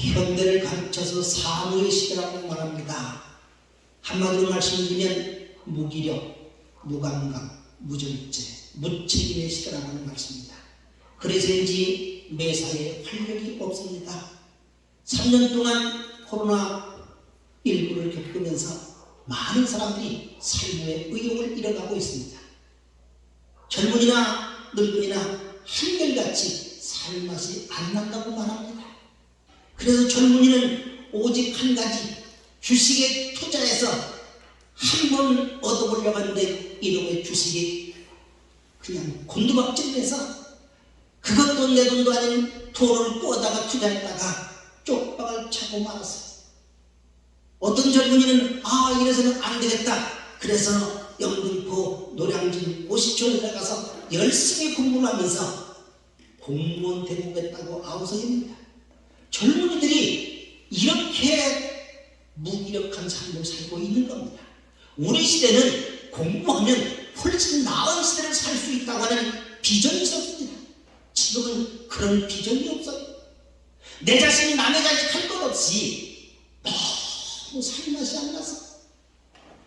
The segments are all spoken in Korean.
현대를 가르쳐서 사무의 시대라고 말합니다. 한마디로 말씀드리면 무기력, 무감각, 무정죄, 무책임의 시대라고 하는 말씀입니다. 그래서인지 매사에 활력이 없습니다. 3년 동안 코로나19를 겪으면서 많은 사람들이 삶의 의욕을 잃어가고 있습니다. 젊은이나 늙은이나 한결같이 살맛이 안 난다고 말합니다. 그래서 젊은이는 오직 한 가지, 주식에 투자해서 한 번 얻어보려고 하는데 이놈의 주식이 그냥 곤두박질해서 그것도 내 돈도 아닌 돈을 꾸어다가 투자했다가 쪽박을 차고 말았어요. 어떤 젊은이는 이래서는 안 되겠다. 그래서 영등포 노량진 고시촌에 들어가서 열심히 공부를 하면서 공무원 되보겠다고 아우성입니다. 젊은이들이 이렇게 무기력한 삶을 살고 있는 겁니다. 우리 시대는 공부하면 훨씬 나은 시대를 살 수 있다고 하는 비전이 있었습니다. 지금은 그런 비전이 없어요. 내 자신이 남의 자식 할 것 없이 너무 살맛이 안 나서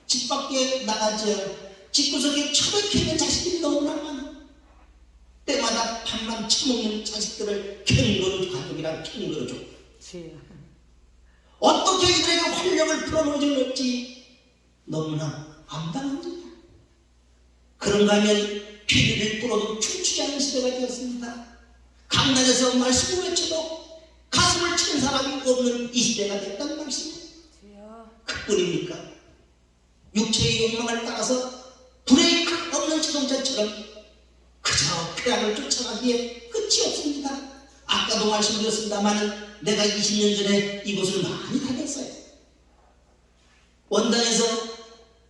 집 밖에 나가지 않고 집구석에 처박혀 있는 자식들이 너무나 많아. 때마다 밥만 처먹는 자식들을 캥거루 가족이랑 캥거루죠. 어떻게 이들에게 활력을 풀어놓을지 너무나 암담합니다. 그런가 하면 피리를 불어도 춤추지 않는 시대가 되었습니다. 강단에서 말씀을 외쳐도 가슴을 치는 사람이 없는 이 시대가 됐다는 말씀입니다. 그뿐입니까? 육체의 욕망을 따라서 브레이크 없는 자동차처럼 그저 쾌락을 쫓아가기에 끝이 없습니다. 아까도 말씀드렸습니다만 내가 20년 전에 이곳을 많이 다녔어요. 원당에서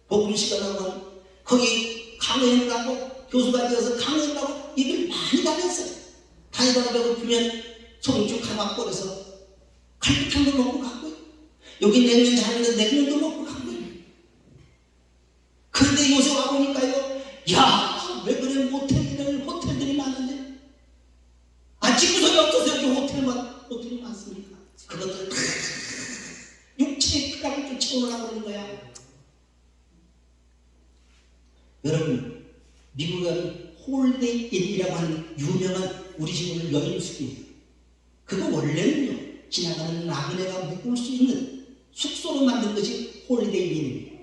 복음시간 하고 거기 강의를 하고 교수가 되어서 강의를 하고 이걸 많이 다녔어요. 다니다가 배고프면 송주 가마골에서 갈비탕도 먹고 가고요. 여기 냉면 잘하는데 냉면도 먹고 가고요. 그런데 요새 와보니까요, 왜 그래 호텔들이 많은데 집구석이 없어서 여기 호텔이 많습니까? 그것들 다 육체의 쾌락을 쫓아오려고 그러는 거야. 여러분, 미국은 홀데이 인이라고 하는 유명한 우리 지금 여인숙이에요. 그거 원래는요, 지나가는 나그네가 묵을 수 있는 숙소로 만든 것이 홀데이 인이에요.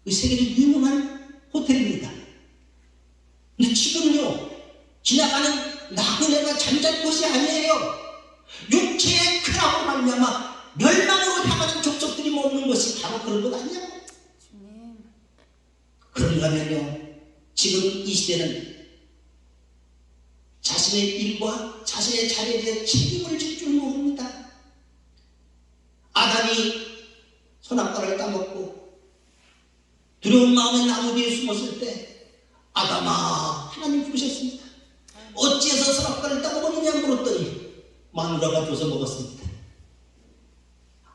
세계적으로 유명한 호텔입니다. 근데 지금요, 지나가는 나그네가 잠잘 곳이 아니에요. 육체의 쾌락으로 말미암아 멸망으로 향하는 족속들이 머무는 것이 바로 그런 것 아니냐고. 그런가 하면요, 지금 이 시대는 자신의 일과 자신의 자리에 대해 책임을 질 줄 모릅니다. 아담이 선악과를 따먹고 두려운 마음에 나무 뒤에 숨었을 때 아담아, 하나님 부르셨습니다. 어찌해서 선악과를 따먹었느냐 물었더니 마누라가 줘서 먹었습니다.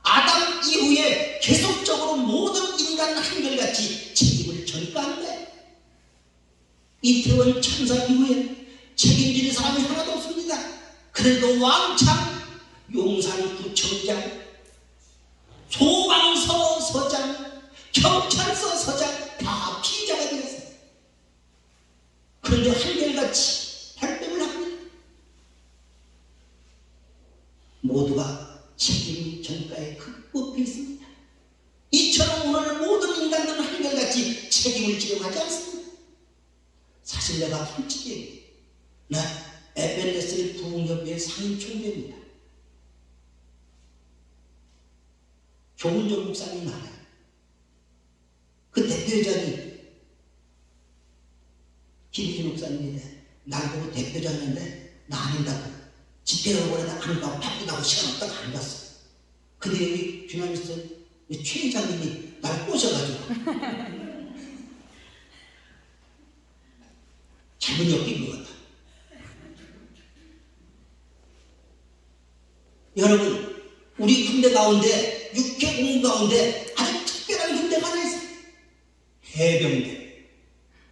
아담 이후에 계속적으로 모든 인간 한결같이 책임을 져니까 한 거예요. 이태원 참사 이후에 책임지는 사람이 하나도 없습니다. 그래도 왕창 용산구청장, 소방서 서장, 경찰서 서장 다 피의자가 되었어요. 그런데 한결같이 발뺌을 합니다. 모두가 책임 전가에 극복해 있습니다. 이처럼 오늘 모든 인간들은 한결같이 책임을 지려하지 않습니다. 사실 내가 솔직히 나 에벤레스리 부흥협의회 상임 총재입니다. 조은정 목사님이 많아요. 그 대표자니 김희준 목사님인데 날 보고 대표자였는데 나 아닌다고 집회가 오래다 안 가고 바쁘다고 시간 없다고 안 갔어. 근데 여기 주남에서 최 회장님이 날 꼬셔가지고 잘못 엮인 것 같아. 여러분, 우리 군대 가운데 육해 공무 가운데 아주 특별한 군대가 하나 있어요. 해병대.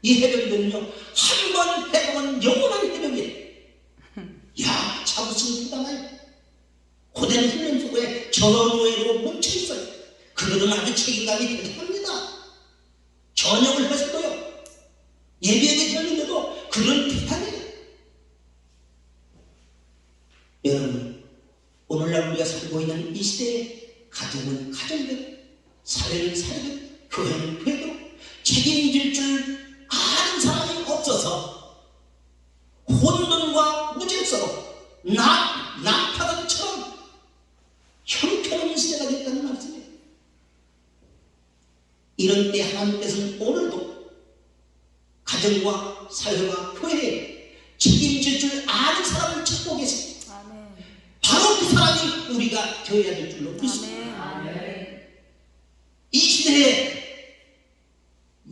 이 해병대는요, 한 번 해보면 영원한 해병이에요. 야, 자부심 부담해요. 고된 훈련 속에 전후회로 뭉쳐있어요. 그들은 아주 책임감이 대단합니다. 전역을 해서도요, 예비역에 들렸는데도 그런 대단해요. 여러분, 오늘날 우리가 살고 있는 이 시대에 가정은 가정대로, 사회는 사회대로, 교회는 교회대로 책임질 줄 아는 사람이 없어서 혼돈과 무질서로 낙타들처럼 형편없는 시대가 됐다는 말씀이에요. 이런 때 하나님께서는 오늘도 가정과 사회와 교회에 책임질 줄 아는 사람을 찾고 계십니다. 바로 그 사람이 우리가 되어야 될 줄로 믿습니다. 이 시대에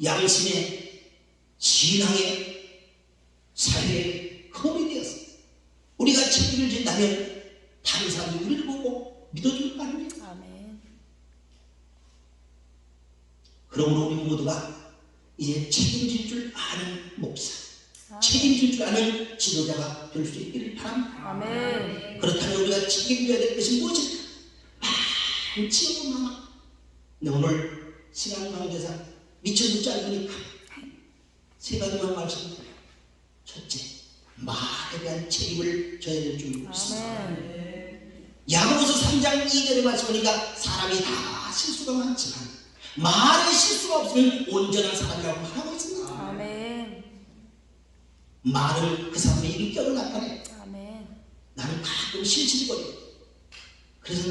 양심의, 신앙의, 사회의 검이 되었습니다. 우리가 책임을 진다면 다른 사람이 우리를 보고 믿어줄 거 아닙니까? 그러므로 우리 모두가 이제 책임질 줄 아는 목사, 책임질 줄 아는 지도자가 될 수 있기를 바랍니다. 그렇다면 우리가 책임져야 될 것이 무엇일까? 많지요, 많아. 근데 오늘 시간 관계상 미쳐듣지 않으니까 세 가지만 말씀드려요. 첫째, 말에 대한 책임을 져야 될 줄 믿습니다. 야고보서 3장 2절의 말씀이니까 사람이 다 실수가 많지만 말에 실수가 없으면 온전한 사람이라고 말하고 있습니다. 말은 그 사람의 인격을 나타내. 나는 가끔 실실거려. 그래서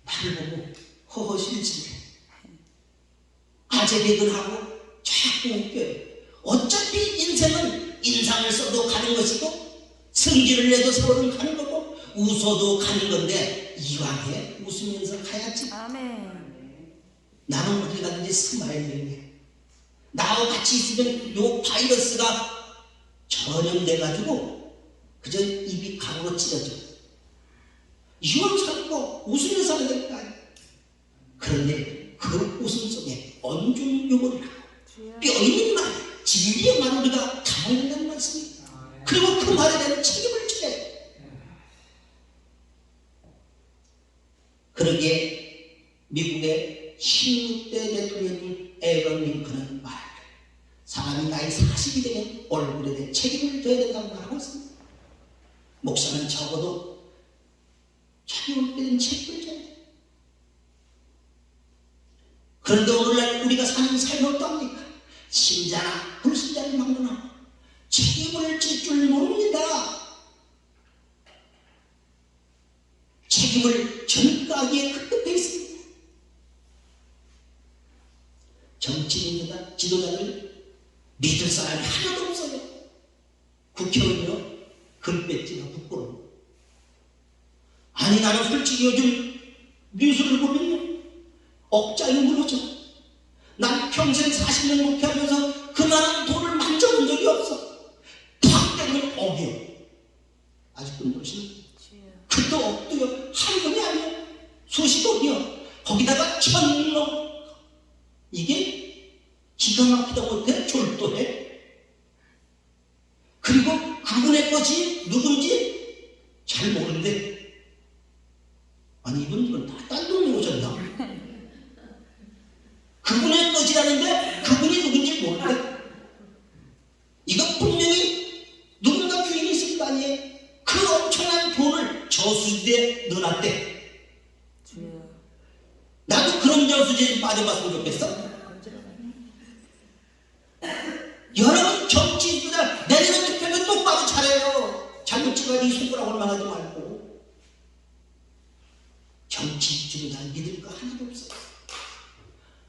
나를 보고 허허실실해. 아재개근하고 자꾸 웃겨요. 어차피 인생은 인상을 써도 가는 것이고 승질을 내도 서로는 가는 거고 웃어도 가는 건데 이왕에 웃으면서 가야지. 나는 어디 가든지 스마일링해. 나하고 같이 있으면 요 바이러스가 전염돼가지고 그저 입이 가구로 찢어져. 이왕 살고 웃으며 살아야 될 거 아니야. 그런데 그 웃음 속에 언중유골이라고 뼈있는 말, 진리의 말 우리가 담아야 된다는 말씀입니다. 그리고 그 말에 대한 책임을 져야 돼. 그러기에 미국의 16대 대통령인 에이브러함 링컨은 말합니다. 사람이 나이 40이 되면 얼굴에 대해 책임을 져야 된다고 말하고 있습니다. 목사는 적어도 자기 얼굴에 대한 책임을 져야 돼. 그런데 오늘날 우리가 사는 삶은 어떠합니까? 신자나 불신자를 막론하고 책임을 질 줄 모릅니다. 책임을 전가하기에 급급해 있습니다. 정치인이나 지도자들 믿을 사람이 하나도 없어요. 국회의원이요, 금배지가 부끄러워. 아니 나는 솔직히 요즘 뉴스를 보면요, 억장이 무너져. 난 평생 40년 목회하면서 그만한 돈을 만져본 적이 없어. 탁 때리면 억이요. 아직도 모르시나? 그도 억도요. 한 번이 아니요, 수십억이요. 거기다가 천억. 이게 기가 막히다 못해 졸도해. 그리고 그분의 것이 누군지 잘 모르는데, 아니 이분들은 다 딴 동네 오셨나? 그분의 것이라는데 그분이 누군지 모르는데, 이거 분명히 누군가 주인이 있을 거 아니에요. 그 엄청난 돈을 저수지에 넣어놨대. 나도 그런 저수지에 빠져봤으면 좋겠어. 여러분 정치인보다 내년에 투표는 똑바로 잘해요. 잘못 쳐가지고 손가락으로만 하지 말고. 정치인들은 믿을 거 하나도 없어.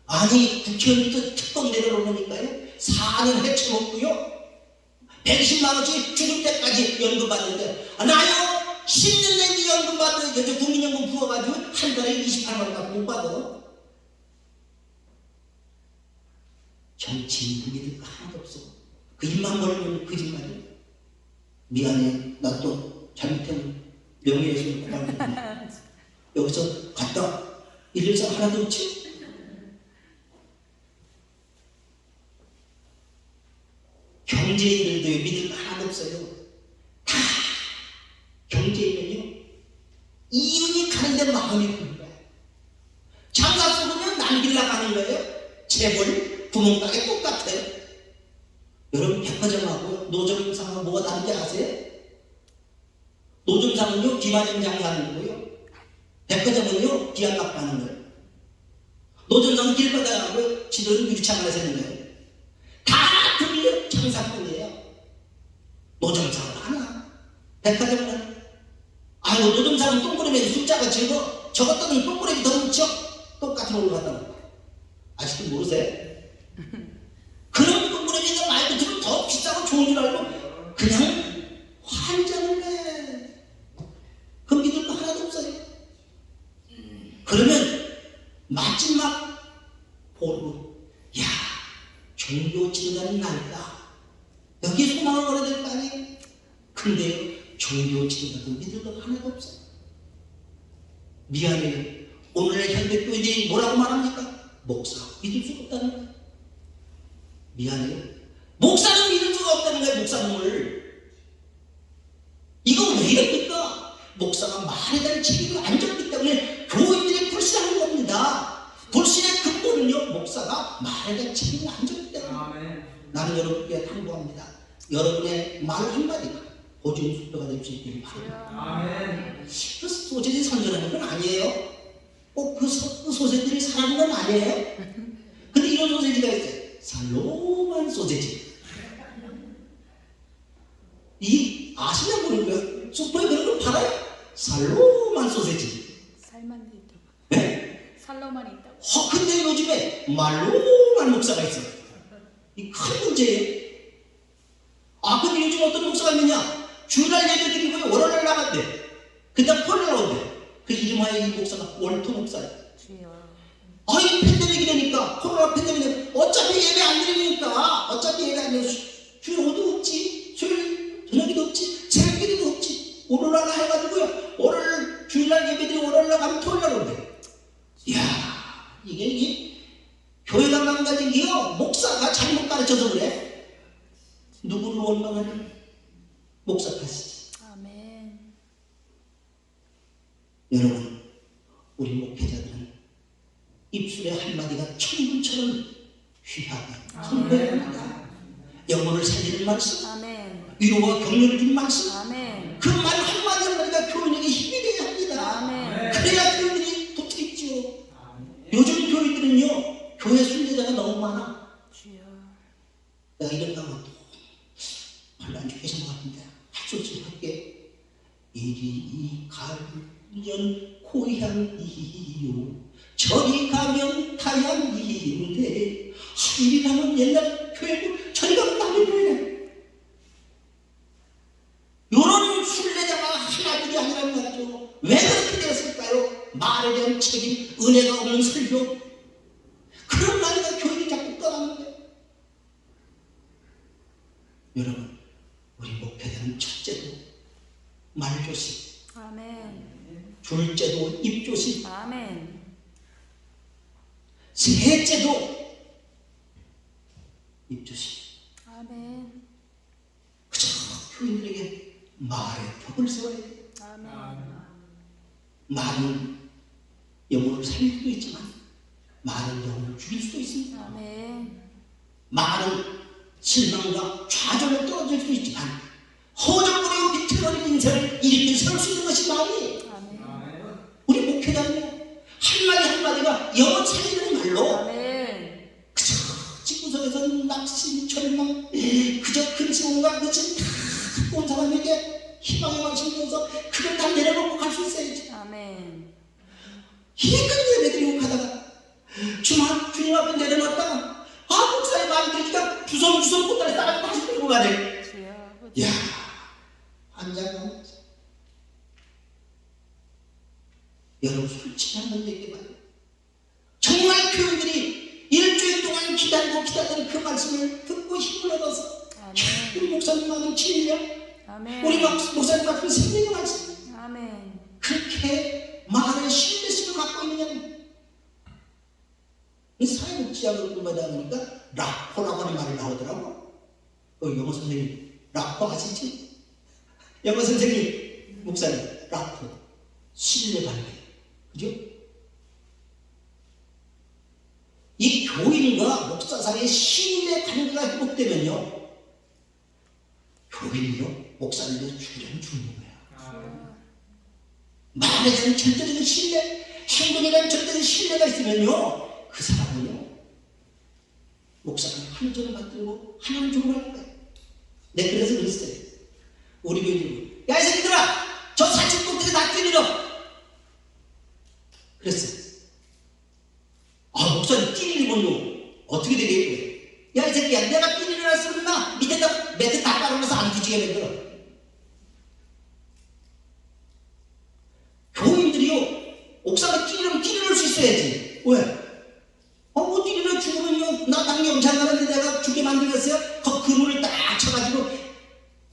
아니 국회의원도 특검 내려놓으니까요 4년 해쳐먹고요 110만원씩 죽을 때까지 연금 받는데, 나요 10년 내지 연금 받는 국민연금 부어가지고 한 달에 28만원 못 받아. 정치인 믿을 거 하나도 없어. 그 입만 벌리면 거짓말이야. 미안해, 나 또 잘못하면 명예훼손 고발했네. 여기서 갔다 일일사 하나도 없지? 경제인들도 믿을 거 하나도 없어요. 다 경제인은요 이윤이 가는데 마음이 굽는 거예요. 장사 쏘면 남길라 가는 거예요. 재벌, 구멍가게 똑같아요. 여러분 백화점하고 노점상하고 뭐가 다른지 아세요? 노점상은요 기마점 장사하는 거고요. 백화점은요 비약값 하는 거예요. 노점상은 길바닥에 가고 지도는 유리창 안에 서는 거예요. 다 틀려 장사꾼이에요. 노점상은 하나, 백화점은 하나. 아이고 노점상은 동그라미 숫자가 적어 적었더니 동그라미 더 묻혀 똑같은 걸로 갖다 놓고 아직도 모르세요? 그런 동그라미가 말 그대로 더 비싸고 좋은 줄 알고 그냥 환장을 해. 그 믿을 거 하나도 없어요. 그러면 마지막 보고 야 종교 지도자는 나니까 여기에 소망을 걸어야 될 거 아니에요? 근데요 종교 지도자도 믿을 거 하나도 없어요. 미안해요. 오늘의 현대교인들이 뭐라고 말합니까? 목사 믿을 수가 없다는 거예요. 미안해요. 목사는 믿을 수가 없다는 거예요. 목사님을. 이거 왜 이럽니까? 목사가 말에 대한 책임을 안 졌기 때문에 교인들이 불신하는 겁니다. 불신의 근본은요 목사가 말에 대한 책임을 안 졌기 때문에. 나는 여러분께 당부합니다. 여러분의 말 한마디가 보증 수표가 될 수 있기를 바랍니다. 그 소재지 선전하는 건 아니에요. 꼭 그 소재들이 사는 건 아니에요. 근데 이런 소재지가 있어요. 살로만 소재지. 이 아시는 분이고요. 슈퍼에 그런 걸 팔아요. 살로만 소재지. 살만 있다고. 네? 살로만 있다고. 근데 요즘에 말로만 목사가 있어요. 이 큰 문제예요. 근데 요즘 어떤 목사가 있느냐? 주일날 예배 드리고 월요일날 나간대. 그 다음 토요일날 온대. 그 이름하여 이 목사가 월토 목사예요. 이 팬데믹이 되니까 코로나 팬데믹이 어차피 예배 안 드리니까 어차피 예배 안 드리면 주일도 없지. 수요일 저녁에도 없지. 새벽에도 없지. 월요일날 해가지고요. 월요일 주일날 예배 드리고 월요일날 가면 토요일날 온대. 이야 이게 교회가 망가진 게요. 목사가 잘못 가르쳐서 그래. 누구를 원망하냐? 목사 탓이지. 아멘. 여러분 우리 목회자들은 입술의 한마디가 천금처럼 귀하게 선포해야 합니다. 영혼을 살리는 말씀, 아멘. 위로와 격려를 주는 말씀, 아멘. 그 말 한마디 한마디가 교인에게 힘이 되어야 합니다. 아멘. 그래야 교인들이 도트있지요. 요즘 교인들은요 교회 순례자가 너무 많아. 주여. 내가 이런 강은 별로 안 좋게 생각하는데 할 수 없이 할게. 이리 가면 고향이요 저리 가면 타향인데 이리 가면 옛날 교회고 저리 가면 남의 교회네. 요런 순례자가 하나둘이 아니란 말이죠. 왜 그렇게 되었을까요? 말에 대한 책임, 은혜가 없는 설교. 그런 말이가 교회를 자꾸 떠나는데. 여러분 우리 목회자는 첫째도 말조심, 아멘. 둘째도 입조심, 아멘. 셋째도 입조심. 아멘. 그저 교인들에게 말의 벽을 세워야 돼요. 아멘. 말은 영혼을 살릴 수도 있지만 말은 영혼을 죽일 수도 있습니다. 아멘. 말은 실망과 좌절로 떨어질 수도 있지만 허전거리고 비틀거리는 인생을 일으켜 세울 수 있는 것이 말이에요. 아멘. 우리 목회자는요 한마디 한마디가 영혼 살리는 말로 아멘. 그저 집구석에서 낙심, 절망, 그저 근심과 그저 다 갖고 온 사람에게 희망의 말씀을 줘서 그걸 다 내려놓고 갈 수 있어야지. 아멘. 힘든 예배 드리고 가다가 주님 앞에 내려놨다가 목사의 말을 들으니까 주섬주섬 꽃다리 따라 다시 들고 가네. 주여. 이야 환장한. 여러분 솔직히 한번 얘기해봐요. 정말 교인들이 일주일 동안 기다리고 기다리는 그 말씀을 듣고 힘을 얻어서 우리 목사님 말은 진리야. 아멘. 우리 목사님 말은 생명의 말씀. 아멘. 그렇게 말의 신뢰심을 갖고 있느냐는 이 사회복지학을 공부하다 보니까 라포라고 하는 말이 나오더라고. 영어 선생님 라포 아시지? 영어 선생님 목사님 라포 신뢰관계. 그죠? 이 교인과 목사 사이의 신뢰관계가 회복되면요, 교인이요, 목사님도 죽으려면 죽는 거야. 말에 대한 절대적인 신뢰, 행동에 대한 절대적인 신뢰가 있으면요, 그 사람은요, 목사님 한 점을 받들고 하나님 종말할 거예요. 네, 그래서 그랬어요. 우리 교인들, 야, 이 새끼들아! 저 사진 꼭대기 다 뛰리러! 그랬어요. 아, 목사님 뛰리면요, 어떻게 되겠고요? 야, 이 새끼야, 내가 뛰리러 왔으면 밑에다 매트 다 깔아놔서 안 뒤지게 만들어. 교인들이요, 옥상에 뛰리면 뛰리를 수 있어야지. 왜? 뭐 뛰리면 죽으면요, 나 당경장 가는데 내가 죽게 만들겠어요? 그 문을 딱 쳐가지고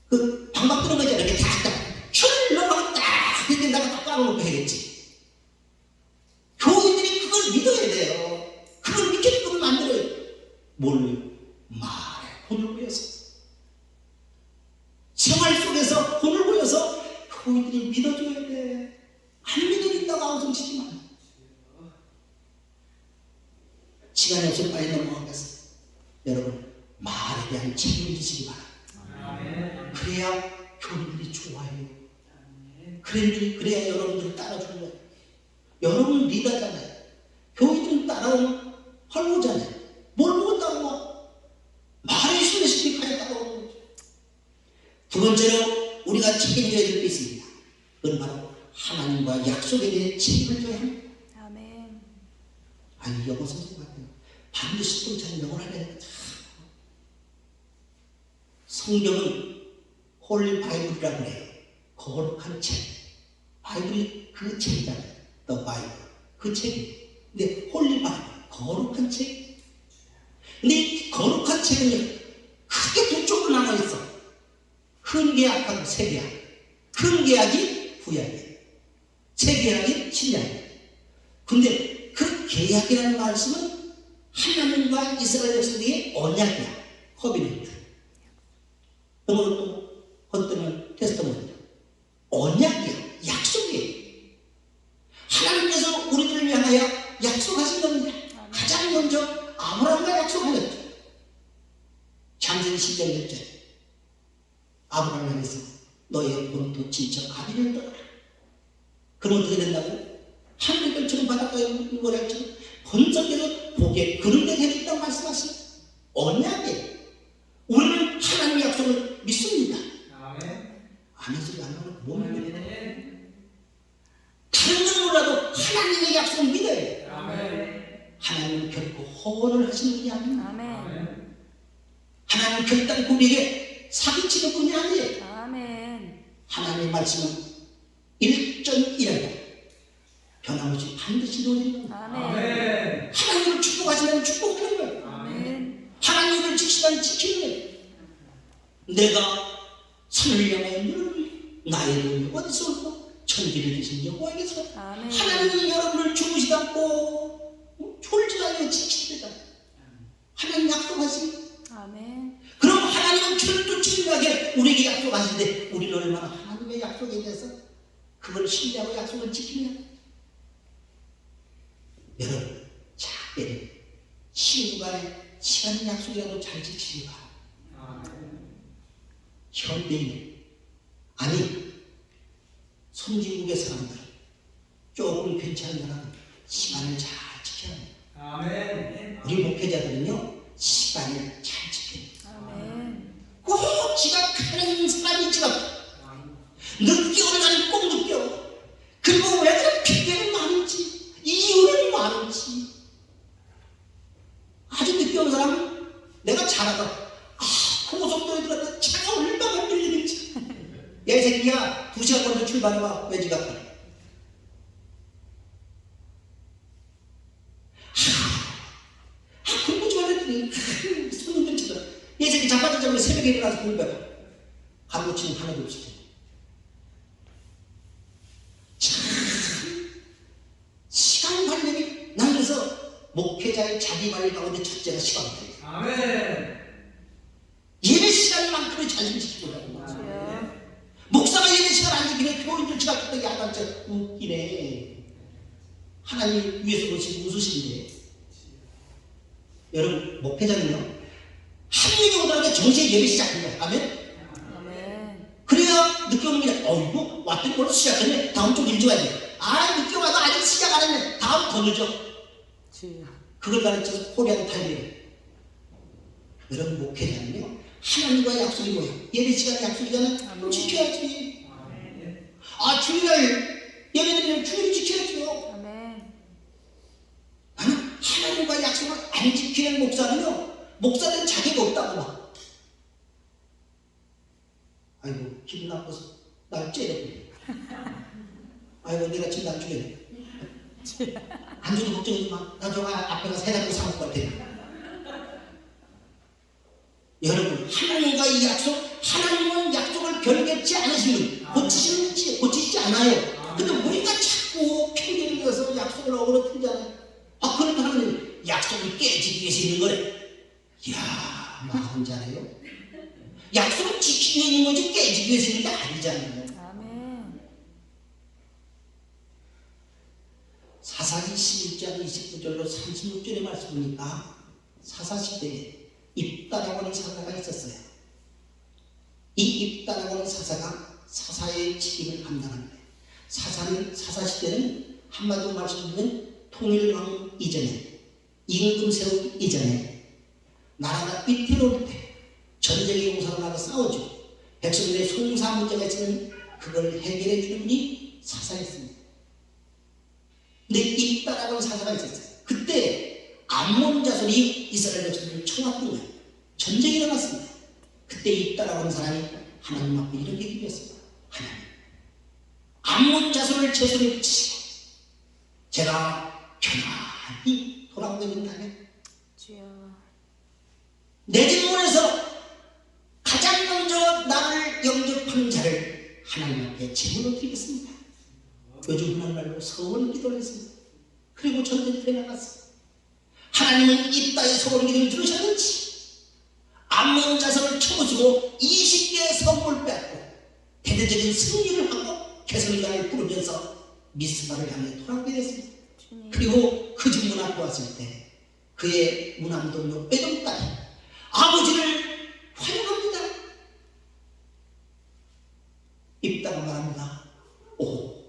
그 방박 뜨는 거 있잖아. 이렇게 딱 출렁하고 딱 이렇게 내가 딱 깔아놓고 해야겠지. 교인들이 그걸 믿어야 돼요. 그걸 믿게끔 만들어요. 뭘? 말에 혼을 보여서, 생활 속에서 혼을 보여서 교인들이 믿어줘야 돼. 안 믿어준다고 아우성치지 마. 시간이 없어 빨리 넘어가겠어. 여러분, 말에 대한 책임을 지시기 바랍니다. 그래야 교인들이 좋아해요. 그래야 여러분들이 따라주는 거예요. 여러분 리더잖아요. 교인들은 따라오면 헐고잖아요. 뭘 보고 따라와? 말에 신뢰시키기 가야 따라오는 거죠. 두 번째로 우리가 책임져야 될 게 있습니다. 그건 바로 하나님과 약속에 대해 책임을 져야 합니다. 아멘. 아니, 영어 선생 같아요. 반드시 똥차는 영어를 해야 됩니다. 성경은 홀리 바이블이라고 해요. 거룩한 책. 바이블이 그 책이잖아요. The Bible. 그 책이. 근데 홀리 바이블, 거룩한 책. 근데 이 거룩한 책은요, 크게 두 쪽으로 나눠있어. 큰 계약하고 새 계약. 큰 계약이 구약이에요. 새 계약이 신약이에요. 근데 그 계약이라는 말씀은 하나님과 이스라엘 백성의 언약이야. 커비넌트. 그러면 또 어떤 테스트먼트. 언약이야. 약속이에요. 하나님께서 우리들을 향하여 약속하신 겁니다. 가장 먼저 아브라함과 약속하셨죠. 창세기 10장 1절. 아브라함을 향해서 너의 본토 친척 가비를 떠나라. 그럼 어떻게 된다고? 하늘별처럼 바닷가에 묻는 모래처럼 번쩍해서 복에 그릇되게 해줬다고 말씀하시죠. 언약이에요. 우리는 하나님의 약속을 믿습니다. 아멘 소리 안 나오는 못 믿어요. 다른 건 몰라도 하나님의 약속을 믿어야 돼요. 하나님은 결코 허언을 하시는 분이 아닙니다. 아멘. 하나님은 결단 우리에게 사기치는 분이 아니에요. 아멘. 하나님의 말씀은 일전이라고 변함없이 반드시 이루어지는 거예요. 아멘. 하나님을 축복하시면 축복하는 거예요. 아멘. 하나님을 지키시면 지키는 거예요. 내가 산을 향하여 눈을 나의 눈이 어디서 올까? 천지를 지신 여호와에게서. 아멘. 하나님이 여러분을 주무시지 않고 졸지 않으며 지키시잖아요. 하나님 약속하시고. 아멘. 그럼 하나님은 철두철미하게 우리에게 약속하시는데 우리는 얼마나 하나님의 약속에 대해서 그걸 신뢰하고 약속을 지키냐? 여러분, 작게는 친구 간에 시간 약속이라도 잘 지키시기 바랍니다. 현대인, 아니 선진국의 사람들, 조금 괜찮은 사람은 시간을 잘 지켜야 합니다. 우리 목회자들은요, 시간을 잘 지켜야 합니다. 아멘. 꼭 지각하는 사람이 지각. 늦게 오는 사람이 꼭 늦게 오고. 그리고 왜 그런 핑계는 많은지, 이유는 많은지. 아주 늦게 오는 사람은 내가 잘하다. 고속도로에 들어가서 차가 얼마나 밀리는지. 야, 이 새끼야, 2시간 먼저 출발해봐. 왜 지각해? 공부 좀 하랬더니 손님들 쳐다. 이 새끼 자빠지자면 새벽에 일어나서 공부해봐. 가르치는 하나도 없을 텐데. 참, 시간 관리이 난 그래서 목회자의 자기 관리 가운데 첫째가 시간 관리. 아멘. 예배 시간만큼은 잘 지키고 가는 거야. 목사가 예배 시간 안 지키면 교인들 지각했다고 야단쳐 웃기네. 하나님 위에서 보시고 웃으신데, 여러분 목회자는요 한 명이 오더라도 정시에 예배 시작합니다. 아멘. 아멘. 그래야 늦게 오는 게 어이구 왔더니 벌써 시작했네. 다음 좀 일찍 와야 돼. 아 늦게 와도 아직 시작 안 했네. 다음 더 늦어. 주여. 그걸 가르쳐서 호리한 타임이에요. 여러분 목회자는요 하나님과의 약속이 뭐예요? 예배 시간 약속이잖아요. 그럼 지켜야지. 아 주일 예배드리면 주일 지켜야죠. 아멘. 나는 하나님과의 약속을 안 지키는 목사는요 목사들은 자격이 없다고 봐. 아이고 기분 나빠서 날 째려보네. 아이고 내가 지금 날 죽였네. 안 줘도 걱정하지 마. 나 저거 앞에 가서 해달라고 사올 것 같아. 여러분 하나님과의 약속, 하나님은 약속을 변개치 않으시는 고치시지 않아요. 근데 우리가 자꾸 핑계를 대서 약속을 어그러뜨리잖아요. 아 그런데 하나님 약속을 깨지기 위해서 있는 거래. 이야 마음 잘해요. 약속을 지키기 위해 있는 거지 깨지기 위해서 있는 게 아니잖아요. 아멘. 사사기 11장 29절로 36절의 말씀 보니까 사사시대에 입다라고 하는 사사가 있었어요. 이 입다라고 하는 사사가 사사의 책임을 감당합니다. 사사시대는 한마디로 말씀드리면 통일왕 이전에 임금 세우기 이전에 나라가 위태로울 때 전쟁의 용사로 나가 싸우죠. 백성들의 송사 문제가 있으면 그걸 해결해 주는 분이 사사였습니다. 근데 입다라고 하는 사사가 있었어요. 그때 암몬 자손이 이스라엘 백성들을 쳐왔던 거예요. 전쟁이 일어났습니다. 그때 입다라고 하는 사람이 하나님 앞에 이렇게 기도했습니다. 하나님, 암몬 자손을 제 손에 붙이시고 제가 편안히 돌아오게 된다면 주여. 내 집문에서 가장 먼저 나를 영접하는 자를 하나님 앞에 제물로 드리겠습니다. 요즘 흔한 말로 서원 기도를 했습니다. 그리고 전쟁터에 나갔습니다. 하나님은 입다의 서원 기도를 들으셨는지 암몬 자손을 쳐부수고 20개의 성을 빼앗고 대대적인 승리를 하고 개선이간을 부르면서 미스바를 향해 돌아오게 됐습니다. 주님. 그리고 그 집 문 앞에 왔을 때 그의 무남동료 빼동딸이 아버지를 환영합니다. 입다가 말합니다. 오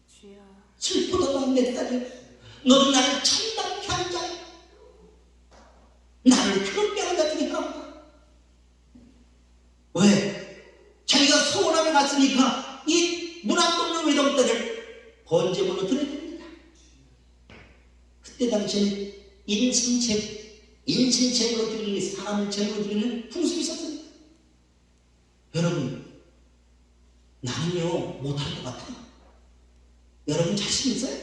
주여. 슬프도다 내 딸이 너는 나를 참답게 한 자야. 나를 그렇게 한 자 중에 하나다. 왜? 자기가 서원함에 갔으니까 이 무남동료 외동딸을 번제물로 드려야 됩니다. 그때 당시에는 인신제물로 드리는 사람을 제물로 드리는 풍습이 있었습니다. 여러분 나는요 못할 것 같아요. 여러분 자신 있어요?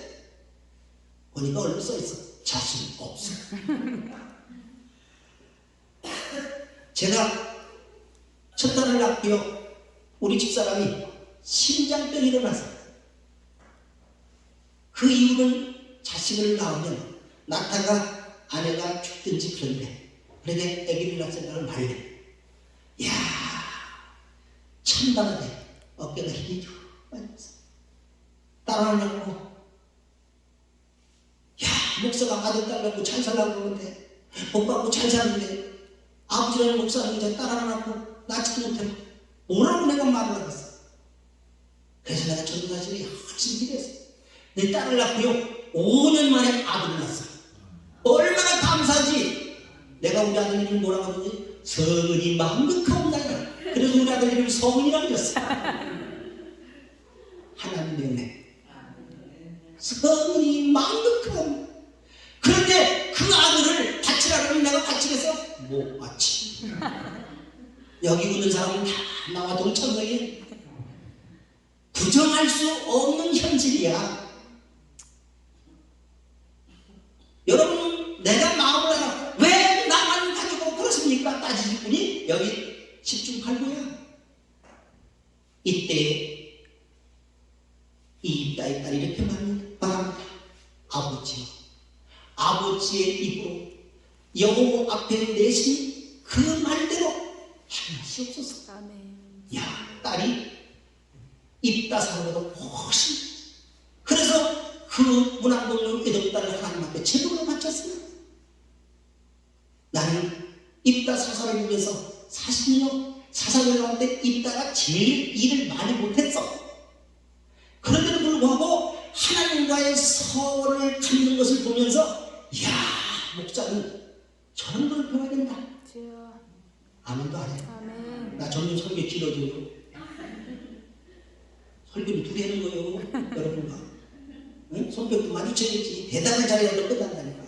보니까 얼른 써있어. 자신 없어. 제가 첫 딸을 낳고요 우리 집사람이 심장병이 일어나서 그 이후는 자식을 낳으면 낳다가 아내가 죽든지 그런데 그러게 아기를 낳을 생각을 말래. 이야 참담하대. 어깨가 힘이 쭉 빠졌어. 따라하려고 야 목사가 아들 딸 갖고 잘 살라고 그러는데 복 받고 잘 사는데 아버지라는 목사는 이제 딸 하나 낳고 낳지도 못해. 뭐라고 내가 말을 하겠어. 그래서 내가 전도사실에 열심히 기도했어. 내 딸을 낳고요 5년 만에 아들을 낳았어. 얼마나 감사하지. 내가 우리 아들 이름을 뭐라고 하더니 성은이 망극하옵나이다. 그래서 우리 아들 이름이 성은이라고 했어. 하나님의 은혜. 성은이 망극하옵. 그런데 그 아들을 바치라고 내가 바치겠어? 못 바치. 여기 있는 사람은 다 나와 동참하게 부정할 수 없는 현실이야. 여러분 내가 마음을 알아. 왜 나만 가지고 그렇습니까? 따지실 분이 여기 10중 8구야. 이때 이 딸이 이렇게 말합니다. 아버지요 아버지의 입으로 여호와 앞에 내신 그 말대로 하시옵소서. 아멘. 야 딸이 입다사보다 훨씬. 그래서 그 그 문안동로 애동딸을 하나님 앞에 제물로 바쳤습니다. 나는 입다 사사를 위해서 40년 사사를 하는데 입다가 제일 일을 많이 못했어. 그런데도 불구하고 하나님과의 서원을 갖는 것을 보면서 이야, 목사는 저런 걸 배워야 된다. 주여. 아멘도 안 해. 아멘. 나 점점 설교 길어져요. 설교는 둘이 하는 거예요. 여러분과 응? 손뼉도 마주쳐야지. 대답을 잘해야 끝난다니까.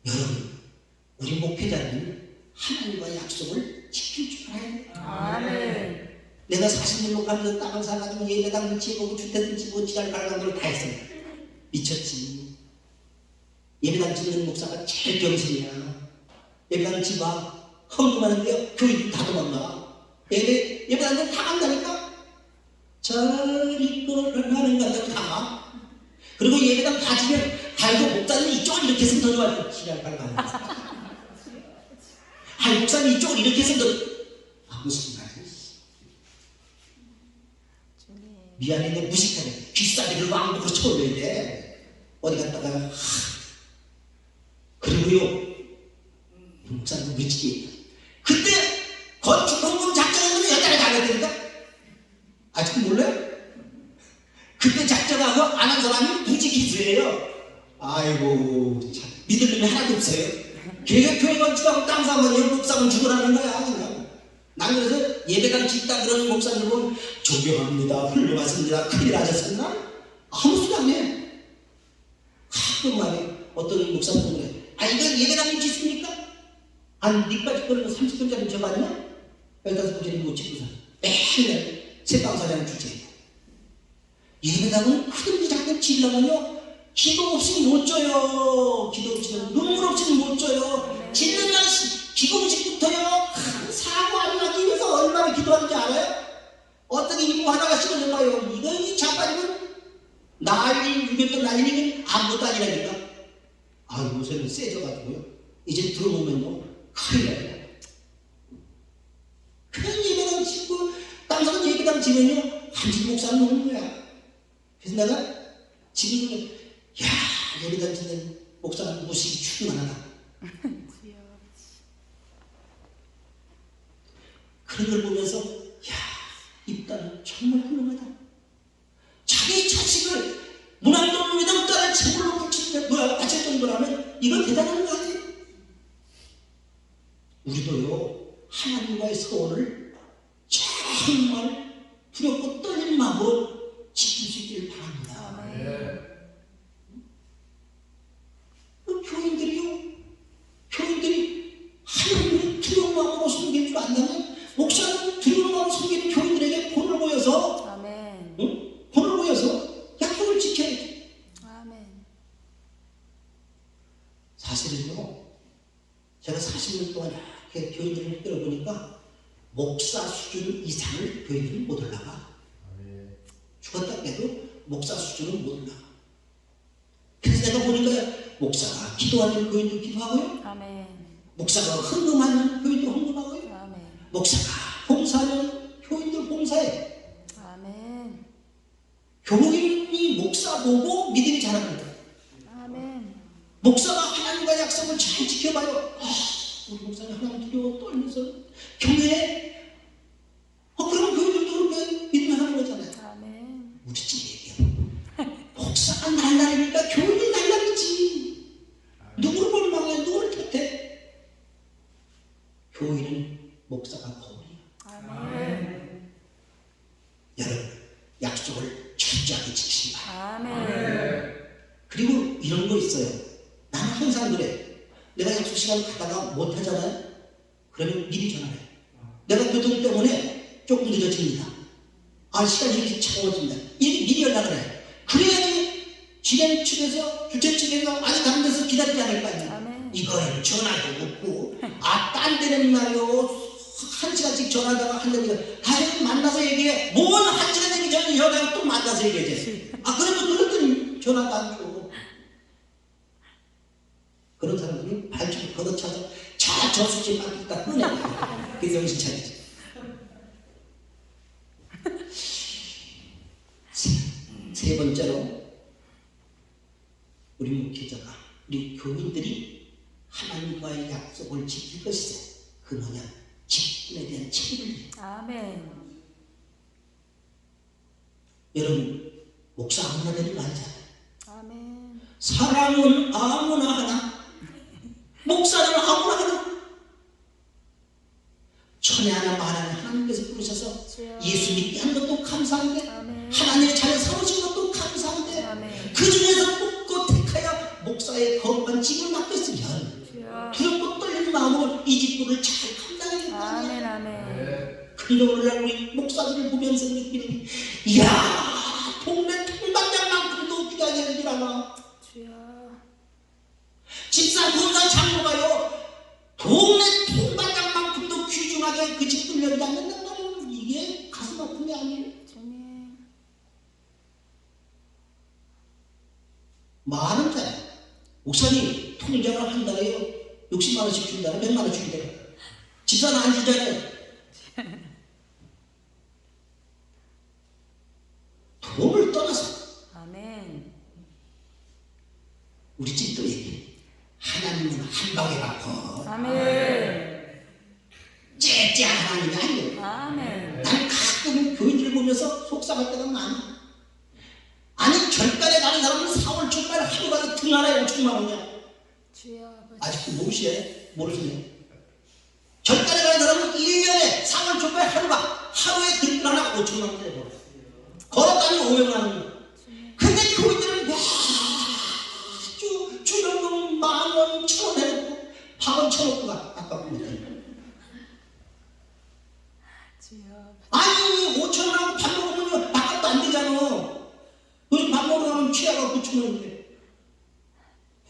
여러분, 우리 목회자는 하나님과의 약속을 지킬 줄 알아야 돼. 아멘. 내가 40년로 가면서 땅을 사가지고 예배당을 지어보고 주택을 지고 지랄 발간 걸 다 했어. 미쳤지. 예배당 짓는 목사가 제일 경신이야. 예배당 지봐. 헌금하는데요, 교인들 다 도망가. 예배당들 다 간다니까. 저리 끌어가는 간다고 다 가. 그리고 예배당 다 지면 아이고 목사님 이쪽을 이렇게 했으면 더 좋아요. 지랄 발간. 아이 목사님 이쪽을 이렇게 했으면 더 무슨 말이야. 미안해, 내 무식하네. 귀싸대기를 왕복으로 쳐올려야 돼. 어디 갔다가 그리고요, 목사님 미치게. 그때 건축헌금 작정하면 여자가 나가야 되니까 아직 몰라요? 그때 작정하고 안 한 사람이 무지기수예요. 아이고 참, 믿을 놈이 하나도 없어요. 교회 건축하고 땅 사면 목사면 죽으라는 거야. 그냥. 나는 그래서 예배당 짓다 그러는 목사님 보면 존경합니다, 훌륭하십니다, 큰일 하셨었나? 아무 소리 안 해. 가끔 말해. 어떤 목사님 그래. 아, 이거 예배당이 짓습니까? 아니, 니까지 거는 30분짜리 저봤냐? 15분짜리 못 짓고서 매일 새방사장 주제. 예배당은 크든지 작든 지으려면요, 기도 없이 못 져요. 기도 없이는, 눈물 없이는 못 져요. 짓는 날 기공식부터요, 사고 안 나기 위해서 얼마나 기도하는지 알아요? 어떻게 이거 하나가 싫어져 봐요. 이거 자빠지면 난리, 600도 난리면 아무것도 아니라니까. 아, 요새는 세져가지고요. 이제 들어보면요, 큰일 나요. 큰 예배당 짓고, 땅사는 예배당 지면요, 한지 목사는 오는 거야. 그래서 내가 지금, 야, 예배당 짓는 목사는 무식이 충만하다. 주여. 그런 걸 보면서, 야, 입다는 정말 훌륭하다. 자기 자식을 문안동을 위해서 딸을 제물로 바칠 정도라면 이건 대단한 거 아니에요? 우리도요, 하나님과의 서원을 정말 두렵고 떨리는 마음으로 지킬 수 있기를 바랍니다. 교인들이 하나님을 두려운 마음으로 섬길 줄 안다면, 목사는 두려운 마음으로 섬기는 교인들에게 본을 보여서, 아멘. 응? 본을 보여서 약속을 지켜야지. 아멘. 사실은요, 제가 40년 동안 이렇게 교인들을 끌어보니까 목사 수준 이상을 교인들이 못 올라가. 죽었다 깨도 목사 수준은 못 올라가. 그래서 내가 보니까 목사가 기도하는 교인도 기도하고요, 아멘. 목사가 헌금하는 교인도 헌금하고요, 아멘. 목사가 봉사하는 교인들 봉사해. 아멘. 교인이 목사 보고 믿음이 자랍니다. 아멘. 목사가 하나님과 약속을 잘 지켜봐요. 아, 우리 목사님 하나님 두려워 떨면서 교회에, 그럼 교인들도 그렇게 믿으면 하는 거잖아요. 아멘. 우리 집 얘기해요. 목사가 날라리니까 교인이 날라리지. 누구를 볼망해, 누구를 탓해? 교인은 목사가 거울이야. 아멘. 여러분, 약속을 철저하게 지키시기 바랍니다. 아멘. 그리고 이런 거 있어요. 나는 항상 그래. 내가 약속 시간 가다가 못 하잖아요. 그러면 미리 전화해. 내가 교통 때문에 조금 늦어집니다. 아, 시간이 이렇게 차가워집니다. 미리 연락을 해. 그래야지 진행 측에서, 주최 측에서 아니 다른 데서 기다리지 않을 거 아니야. 아멘. 이거는 전화도 없고, 딴 데는 말이요, 1시간씩 전화하다가 한다니까, 만나서 얘기해. 뭘 1시간 얘기 전에 여자가 또 만나서 얘기해. 그러면 그랬더니 전화도 안 줘. 그런 사람들이 발주를 걷어차서 저수지 맡기다 꺼내. 그게 정신 차리지. 세 번째로 우리 목회자가 우리 교인들이 하나님과의 약속을 지킬 것이세. 그 뭐냐? 직분에 대한 책임을 져요. 아멘. 여러분 목사 아무나 되는 거 아니잖아요. 아멘. 사람은 아무나 하나, 목사는 아무나 하나. 천에 하나 만 하나 하나님께서 부르셔서 주여. 예수 믿게 하는 것도 감사한데, 아멘. 하나님의 자녀 삼으신 것도 감사한데, 아멘. 그 중에서 뽑고 택하여 목사의 거룩한 직을 맡겼으면 주여. 두렵고 떨리는 마음으로 이 직분을 잘 감당하겠다. 아멘. 아멘. 근데 오늘날 우리 목사들을 보면서 느끼는 게, 이야, 동네 통반장만큼도 귀하게 하길 알아. 주여. 집사, 권사, 장로가요, 동네 통반장만큼도 귀중하게 그 직분을 여기지 않는다면 이게 가슴 아픈 게 아니에요. 주님. 많은 자요. 목사님 통장을 한 달에요 60만 원씩 준다네, 100만 원 준대. 집사는 안 주잖아요. 돈을 떠나서 아멘. 우리 집도 얘기해. 하나님은 한 방에 받고 아멘. 째째한 하나님이 아니에요. 아멘. 난 가끔 교인들을 보면서 속상할 때가 많아. 아니 절간에 가는 사람은 4월 초까지 하루 가서 등 하나에 5천만 원이야. 주여 아버지. 아직도 모르시네? 모르시네? 절간에 가는 사람은 1년에 4월 초까지 하루에 등 하나 5천만 원 내고 걸어다니면 500만 원. 근데 교인들은 매주 주연금 10,000원, 1,000원 해놓고 밥은 쳐놓고 가. 아까 보니까. 주여. 아니 5,000원하고 밥 먹으면 밥값도 안 되잖아. 요즘 밥 먹으러 가면 취하가 9,000원인데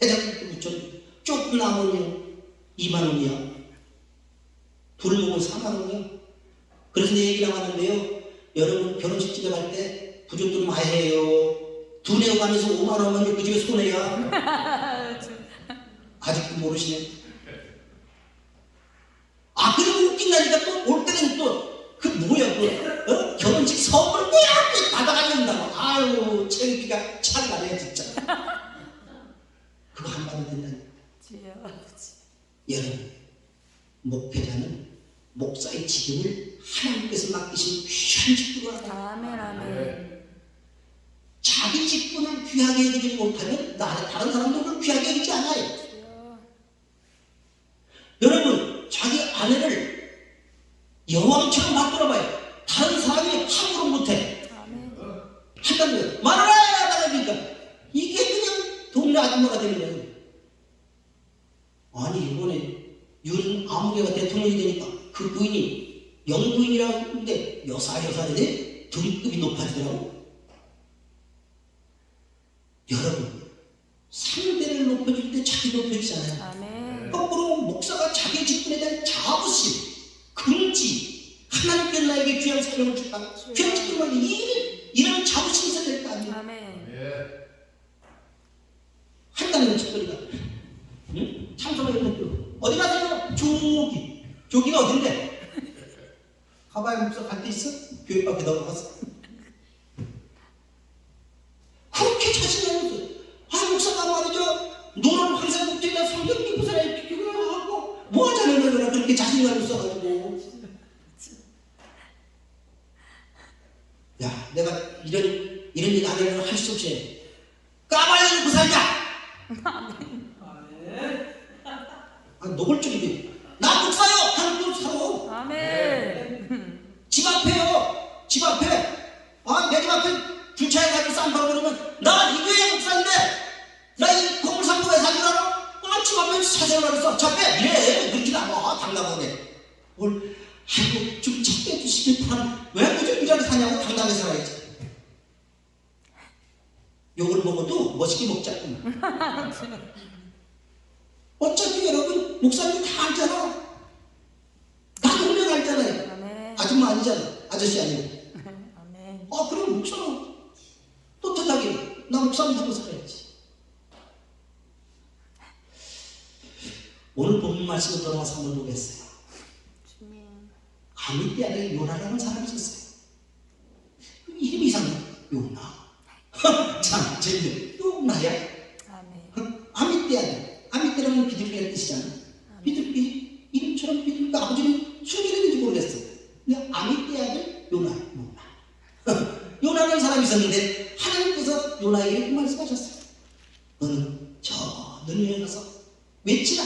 해장국도 9,000원, 조금 남으면 2만 원이야. 둘 먹으면 4만 원이야. 그래서 내 얘기 나왔는데요, 여러분 결혼식 집에 갈 때 부족돈 많이 해요. 두 내어 가면서 5만 원 하면 그 집에 손해야. 아직도 모르시네. 아, 그리고 웃긴다니까 또 올 때는 또 그 뭐야, 결혼식 선물 뭐야 받아가야 된다고. 아유, 창피가 찬란해 진짜. 그거 한 번은 된다니까. 주여 아버지. 여러분, 목회자는 목사의 직임을 하나님께서 맡기신 귀한 직분을 하다. 아멘. 아멘. 자기 직분을 귀하게 여기지 못하면 다른 사람들을 귀하게 여기지 않아요. 주여. 여러분, 자기 아내를 여왕처럼 만들어봐요. 다른 사람이 함부로 못해. 아멘. 한다는 거예요. 말하라! 나가니까 이게 그냥 동네 아줌마가 되는 거예요. 아니, 이번에 윤 아무개가 대통령이 되니까 그 부인이 영부인이라고 하는데 여사인데 등급이 높아지더라고. 여러분, 상대를 높여줄 때 자기 높여주잖아요. 아멘. 거꾸로 목사가 자기 직분에 대한 자부심, 긍지, 하나님께 나에게 귀한 사명을 줬다. 귀한 직분을 이런 자부심이 있어야 될 거 아니에요. 아멘. 한다는 짓거리가. 응? 참소만 있는 어디 가세요? 조기가 어딘데? 가봐야 목사 갈 데 있어? 교회 밖에 넘어갔어. 그렇게 자신하면서, 아, 목사가 말이죠, 너는 항상 목적이나 성경 믿고 살아야 비교를 하고 뭐 하자는 거야. 그렇게 자신감을 써가지고. 야, 내가 이런 일 안 하려면 할 수 없이 까발려 놓고 살자. 아, 노골적이지. 나 목사요! 하는 또 살아. 아멘. 집 앞에요. 집 앞에. 아, 내 집 앞에 주차해가지고 쌈바로 그러면 나 이 교회 목사인데 나 이 건물 상부에 사줄 알아? 아, 집 앞에 사생활 했어. 차 빼. 이래. 그렇게 나와. 당당하게. 뭘, 아이고, 좀 차 빼주시길 바람. 왜 무조건 사냐고 당당하게 살아야지. 욕을 먹어도 멋있게 먹자. 어차피 여러분, 목사님 다 알잖아. 다 동네 알잖아요. 아멘. 아줌마 아니잖아. 아저씨 아니고. 아멘. 아, 그럼 목사는 떳떳하게 나 목사님 하고 살아야지. 오늘 본문 말씀을 돌아와서 한번 보겠어요. 주님. 가미띠 안에 요나라는 사람이 있었어요. 이름이 이상해. 요나. 참 재밌네. 요나야. 아멘. 아미떼 아들. 아미떼라는 비둘기의 뜻이잖아. 비둘기 이름처럼 비둘기 아버지는 숨기는지 모르겠어. 근데 아미떼 아들 요나. 요나라는 사람이 있었는데 하나님께서 요나에게 이렇게 말씀하셨어요. 너는 저 너희에 가서 외치라.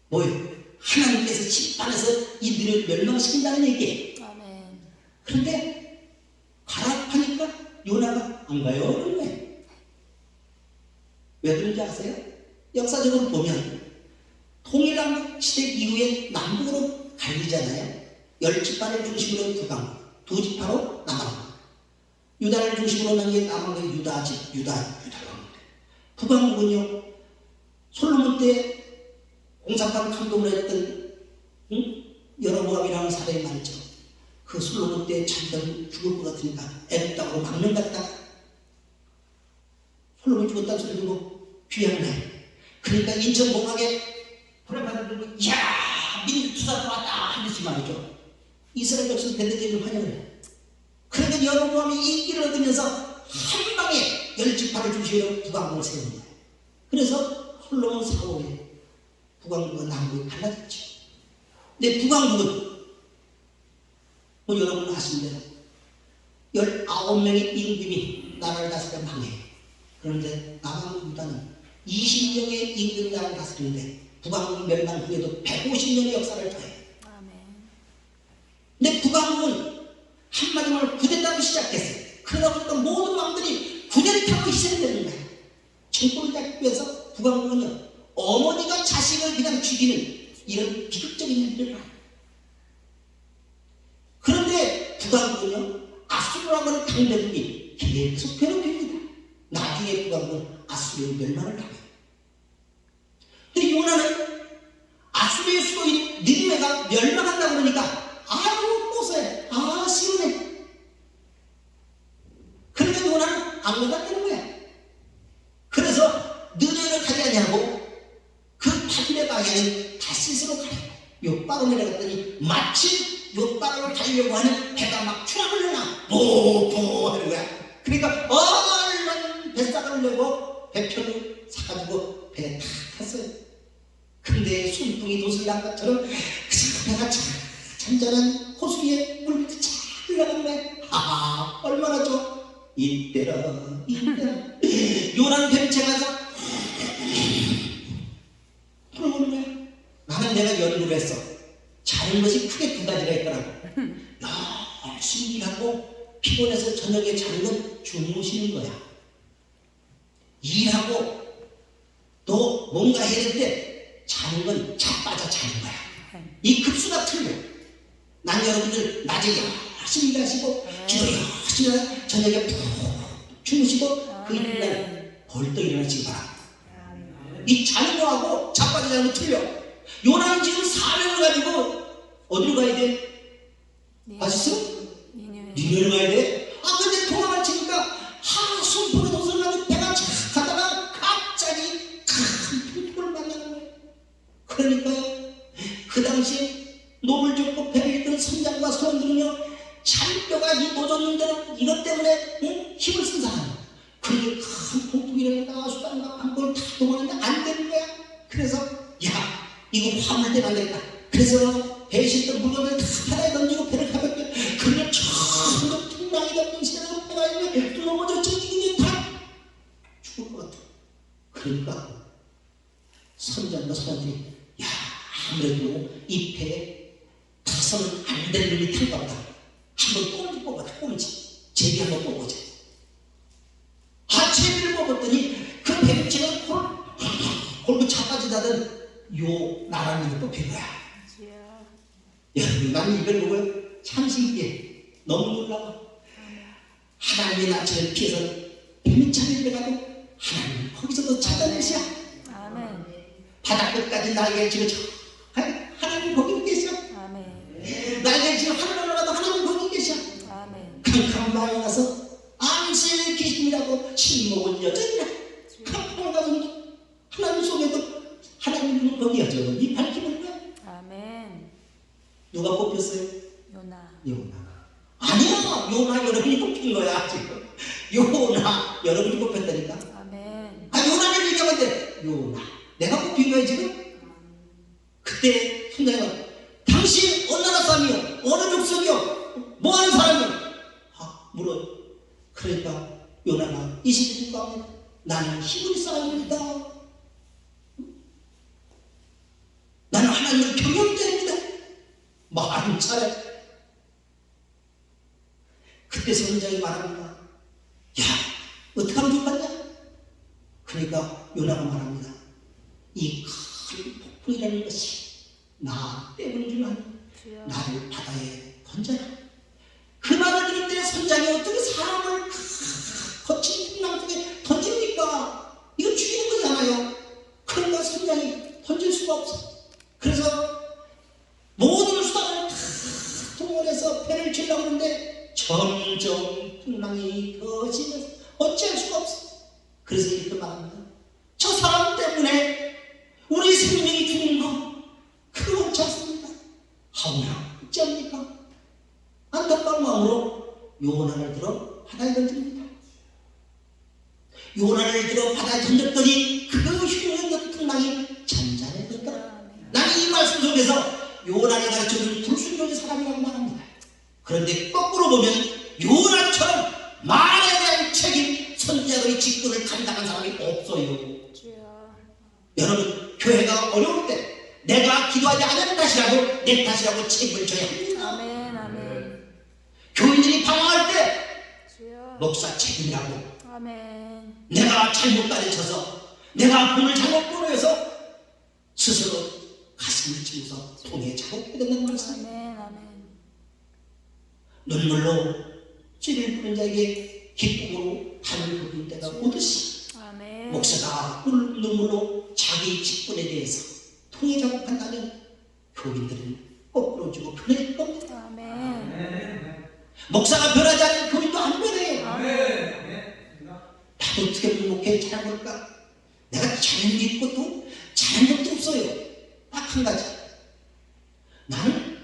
뭐요? 하나님께서 심판해서 이들을 멸망시킨다는 얘기예요. 아멘. 그런데 가라 하니까 요나가 안 가요. 그런 거예요. 왜 그런지 아세요? 역사적으로 보면 통일한 시대 이후에 남북으로 갈리잖아요. 10지파를 중심으로 북왕국, 2지파로 남왕국. 유다를 중심으로 하는 게 남왕국의 유다왕국. 북왕국은요, 솔로몬 때 공사판 감동을 했던 여로보암이라는 사람이 말이죠. 그 솔로몬 때 자기가 죽을 것 같으니까 애굽 땅으로 망명 갔다가 솔로몬이 죽었다는 소리 듣고 귀향을 해. 그러니까 인천 공항에 불안판을 들고 이야 민주투사로 왔다 하듯이 말이죠. 이스라엘 백성 대대적으로 환영을 해. 그러니까 여로보암이 인기를 얻으면서 한 방에 10지파를 중심으로 북왕국을 세우는 거예요. 그래서 솔로몬 사후에 북왕국과 남국이 갈라졌죠. 근데 북왕국은 뭐 여러분 아시는 대로 19명의 임금이 나라를 다스려 망해요. 그런데 남왕국 유다는 20명의 임금이 나라를 다스리는데 북왕국 멸망 후에도 150년의 역사를 더해요. 아멘. 근데 북왕국은 한마디로 쿠데타로 시작했어요. 그러다 보니까 모든 왕들이 쿠데타로 희생되는 거예요. 정권을 잡기 위해서 북왕국은요, 어머니가 자식을 그냥 죽이는 이런 비극적인 일들을 해요. 그런데 북왕국은요, 아수르라고 하는 강대국이 계속 괴롭힙니다. 나중에 북왕국은 아수르의 멸망을 당해요. 근데 요나는 아수르의 수도인 니느웨가 멸망한다고 그러니까 아유 고소해, 아 시원해. 그러니까 요나는 안 가겠다는 거야. 그래서 느느웨를 가지 아니하고 그 파편의 방향은 다시스로 가요. 요바로 내려갔더니 마침 요바로를 가려고 하는 배가 막 추락을 내나 보보 하는 거야. 그러니까 얼른 뱃삭을 내고 배편을 사가지고 배에 탁 탔어요. 근데 순풍이 도슬 난 것처럼 그 배가 잔잔한 호수 위에 물 밑에 잘 흘러가는 거야. 하하 얼마나 좋아. 이때라 요란 뱀채 가서 풀어보는 거야. 나는 내가 연구를 했어. 자는 것이 크게 두 가지가 있더라고. 열심히 일하고 피곤해서 저녁에 자는 건 주무시는 거야. 일하고 또 뭔가 해야 될 때 자는 건 자빠져 자는 거야. 이 급수가 틀려. 난 여러분들 낮에 열심히 일하시고 기도 열심히 하고 저녁에 푹 주무시고 그 일날 벌떡 일어나시기 바랍니다. 이 자는 거하고 자빠져 자는 거 틀려. 요나는 지금 사명을 가지고 어디로 가야 돼? 아시죠? 니네로 가야 돼? 아 근데 도망을 치니까 순풍에 도서를 가지고 배가 착 가다가 갑자기 큰 풍을 만나는 거예요. 그러니까요 그 당시에 노를 젓고 배를 이끄는 선장과 선원들은요 잔뼈가 이 노젓는 대로 이것 때문에 힘을 쓴 사람. 그러니 큰 폭풍이 일어나다가 수단과 방법을 다 도망했는데 안 되는 거야. 그래서 야 이거 화물 때문에 안 되겠다. 그래서 배에 실던 물건을 다 바다에 던지고 배를 가볍게 그러면 처음부터 풍랑이 덮는 새로 배가 있는데 또 넘어져 찢기니 다 죽을 것 같아. 그러니까 선장과 선원들이 야 아무래도 이 배에 타서는 안 되는 놈이 탈까 보다. 한번 꼼지 뽑아라. 꼼지 제비 한번 뽑아보자. 제비를 뽑았더니 그 배치가 골고 자빠지다던 요 나라님이 뽑힌 거야. 야, 나는 이걸 보고 참 신기해. 너무 놀라워. 하나님의 낯을 피해서 뱀이 차례를 가도 하나님 거기서도 찾아내시야. 바다 끝까지 날개를 지고 하나님 거기 계셔. 날개를 지고 하늘 올라가도 하나님 거기 계셔. 캄캄 마을 가서 안식의 귀신이라고 침묵은 여전이라. 캄캄 가서 하나님 속에도 하나님 거기 여전히 밝히는 거야. 누가 뽑혔어요? 요나. 아니야. 요나 여러분이 뽑힌 거야 지금. 요나 여러분이 뽑혔다니까. 아멘. 요나를 얘기하는데 요나 내가 뽑힌 거야 지금? 그때 순간에 당신 어느 나라 사람이요? 어느 족속이요? 뭐하는 사람이요? 물어요. 그러니까 요나가 21분 가운데 나는 히브리 사람입니다. 나는 하나님을 경영자입니다. 말은 잘해. 그때 선장이 말합니다. 야, 어떻게 하면 좋겠냐? 그러니까 요나가 말합니다. 이 큰 폭풍이라는 것이 나 때문인 줄 아니? 주여. 나를 바다에 던져라. 그 말을 들을 때 선장이 어떻게 사람을 거친 풍랑 속에 던집니까? 이거 죽이는 거잖아요. 그러니까 선장이 던질 수가 없어. 그래서 모든 수단을 다 동원해서 배를 치려고 하는데 점점 풍랑이 더 심해서 어찌할 수가 없어. 그래서 이렇게 말합니다. 저 사람 때문에 우리 생명이 죽는 거 그거 옳지 않습니다. 하오나 어찌합니까? 안타까운 마음으로 요나를 들어 바다에 던집니다. 요나를 들어 바다에 던졌더니 그 흉흉한 풍랑이 잔잔해졌더라. 나는 이 말씀 속에서 요나를 가르쳐준 불순종의 사람이라고 말합니다. 그런데 거꾸로 보면 요나처럼 말에 대한 책임, 선지자의 직분을 감당한 사람이 없어요. 주여. 여러분, 교회가 어려울 때 내가 기도하지 않은 탓이라도 내 탓이라고 책임을 져야 합니다. 아멘. 아멘. 교인들이 방황할 때 주여. 목사 책임이라고 아멘. 내가 잘못 가르쳐서 내가 본을 잘못 보내서 스스로 가슴을 치면서 통에 작업해야 된다는 말씀. 아멘. 아멘. 눈물로 찌를 부는 자에게 기쁨으로 단을 부을 때가 오듯이 아멘. 목사가 눈물로 자기 직분에 대해서 통해 작업한다면 교인들은 거꾸로 주고 변해질 겁니다. 아멘. 목사가 변하지 않으면 교인도 안 변해요. 나도 어떻게 목회 잘해볼까? 내가 잘하는 게 있고도 잘하는 것도 없어요. 딱 한 가지. 나는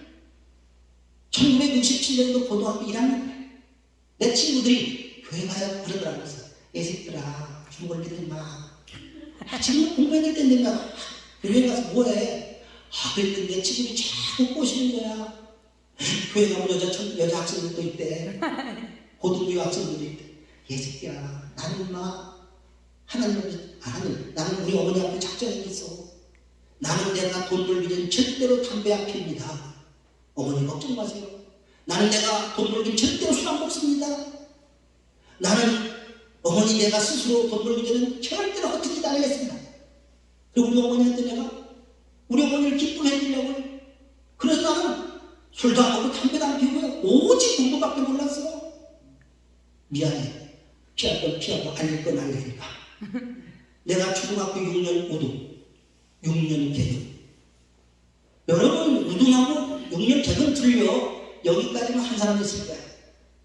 1967년도 고등학교 1학년 때 내 친구들이 교회 가자 그러더라고요. 애새끼들아 중국을 믿지 마. 지금 공부해야 될 텐데 막 교회 가서 뭐해? 그랬더니 내 친구들이 자꾸 꼬시는 거야. 교회 가면 여자 학생들도 있대. 고등교 학생들도 있대. 애새끼야 나는 하나님 나는 우리 어머니 앞에 작정이 있어. 나는 내가 돈 벌기 전 절대로 담배 안 핍니다. 어머니 걱정 마세요. 나는 내가 돈 벌기 전 절대로 술 안 먹습니다. 나는 어머니 내가 스스로 돈 벌기 전에 절대로 허튼 짓 안 하겠습니다. 그리고 우리 어머니한테 내가 우리 어머니를 기쁘게 해주려고 그래서 나는 술도 안 먹고 담배도 안 피우고 오직 공부밖에 몰랐어. 미안해. 피할 건 피하고 알릴 건 알리니까. 내가 초등학교 6년 우등 6년 개근. 여러분 우등하고 6년 개근 틀려. 여기까지는 한 사람 있을 거야.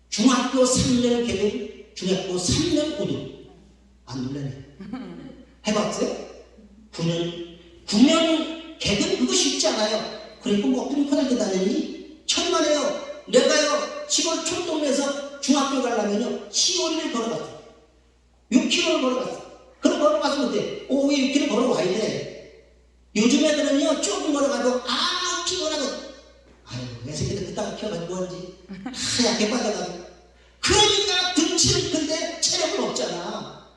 중학교 3년 개근, 중학교 3년 우등. 안 놀라네. 해봤어요? 9년 개근 그거 쉽지 않아요. 그러니까 뭐 어떤 편하게 다녔니? 천만에요. 내가요 시골 촌동네에서 중학교 가려면요 15일을 걸어갔어. 6km를 걸어갔어. 그럼 걸어가서 어때? 오후에 6km 걸어와야 돼. 요즘 애들은요 조금 걸어가도 피곤하고 아유 내 새끼들 그따가 키워가지고 뭐하지? 하얗게 빠져가지고 그러니까 등치는 큰데 체력은 없잖아.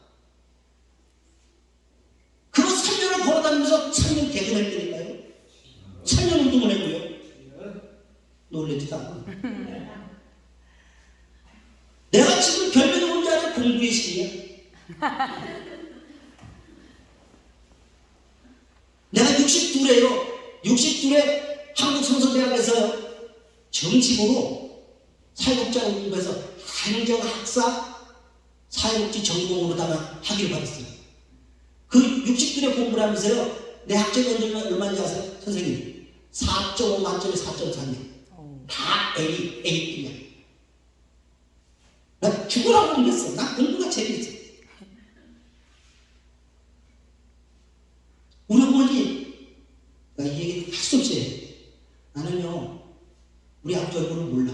그거 3년을 걸어다니면서 3년 개근할 때니까요. 3년 운동을 했고요. 놀래지도 않고. 내가 지금 별명이 뭔지 알아? 공부의 신이야. 내가 62에요. 62에 한국성서대학에서 정식으로 사회복지학을 공부해서 행정학사 사회복지 전공으로다가 학위를 받았어요. 그 60줄에 공부를 하면서요. 내 학점 면접은 얼마인지 아세요? 선생님 4.5 만점에 4.4네. 다 A급이야. 나 죽으라고 공부했어. 나 공부가 재밌어. 우리 어머니 이 얘기 할 수 없이 해. 나는요 우리 아버지 얼굴을 몰라.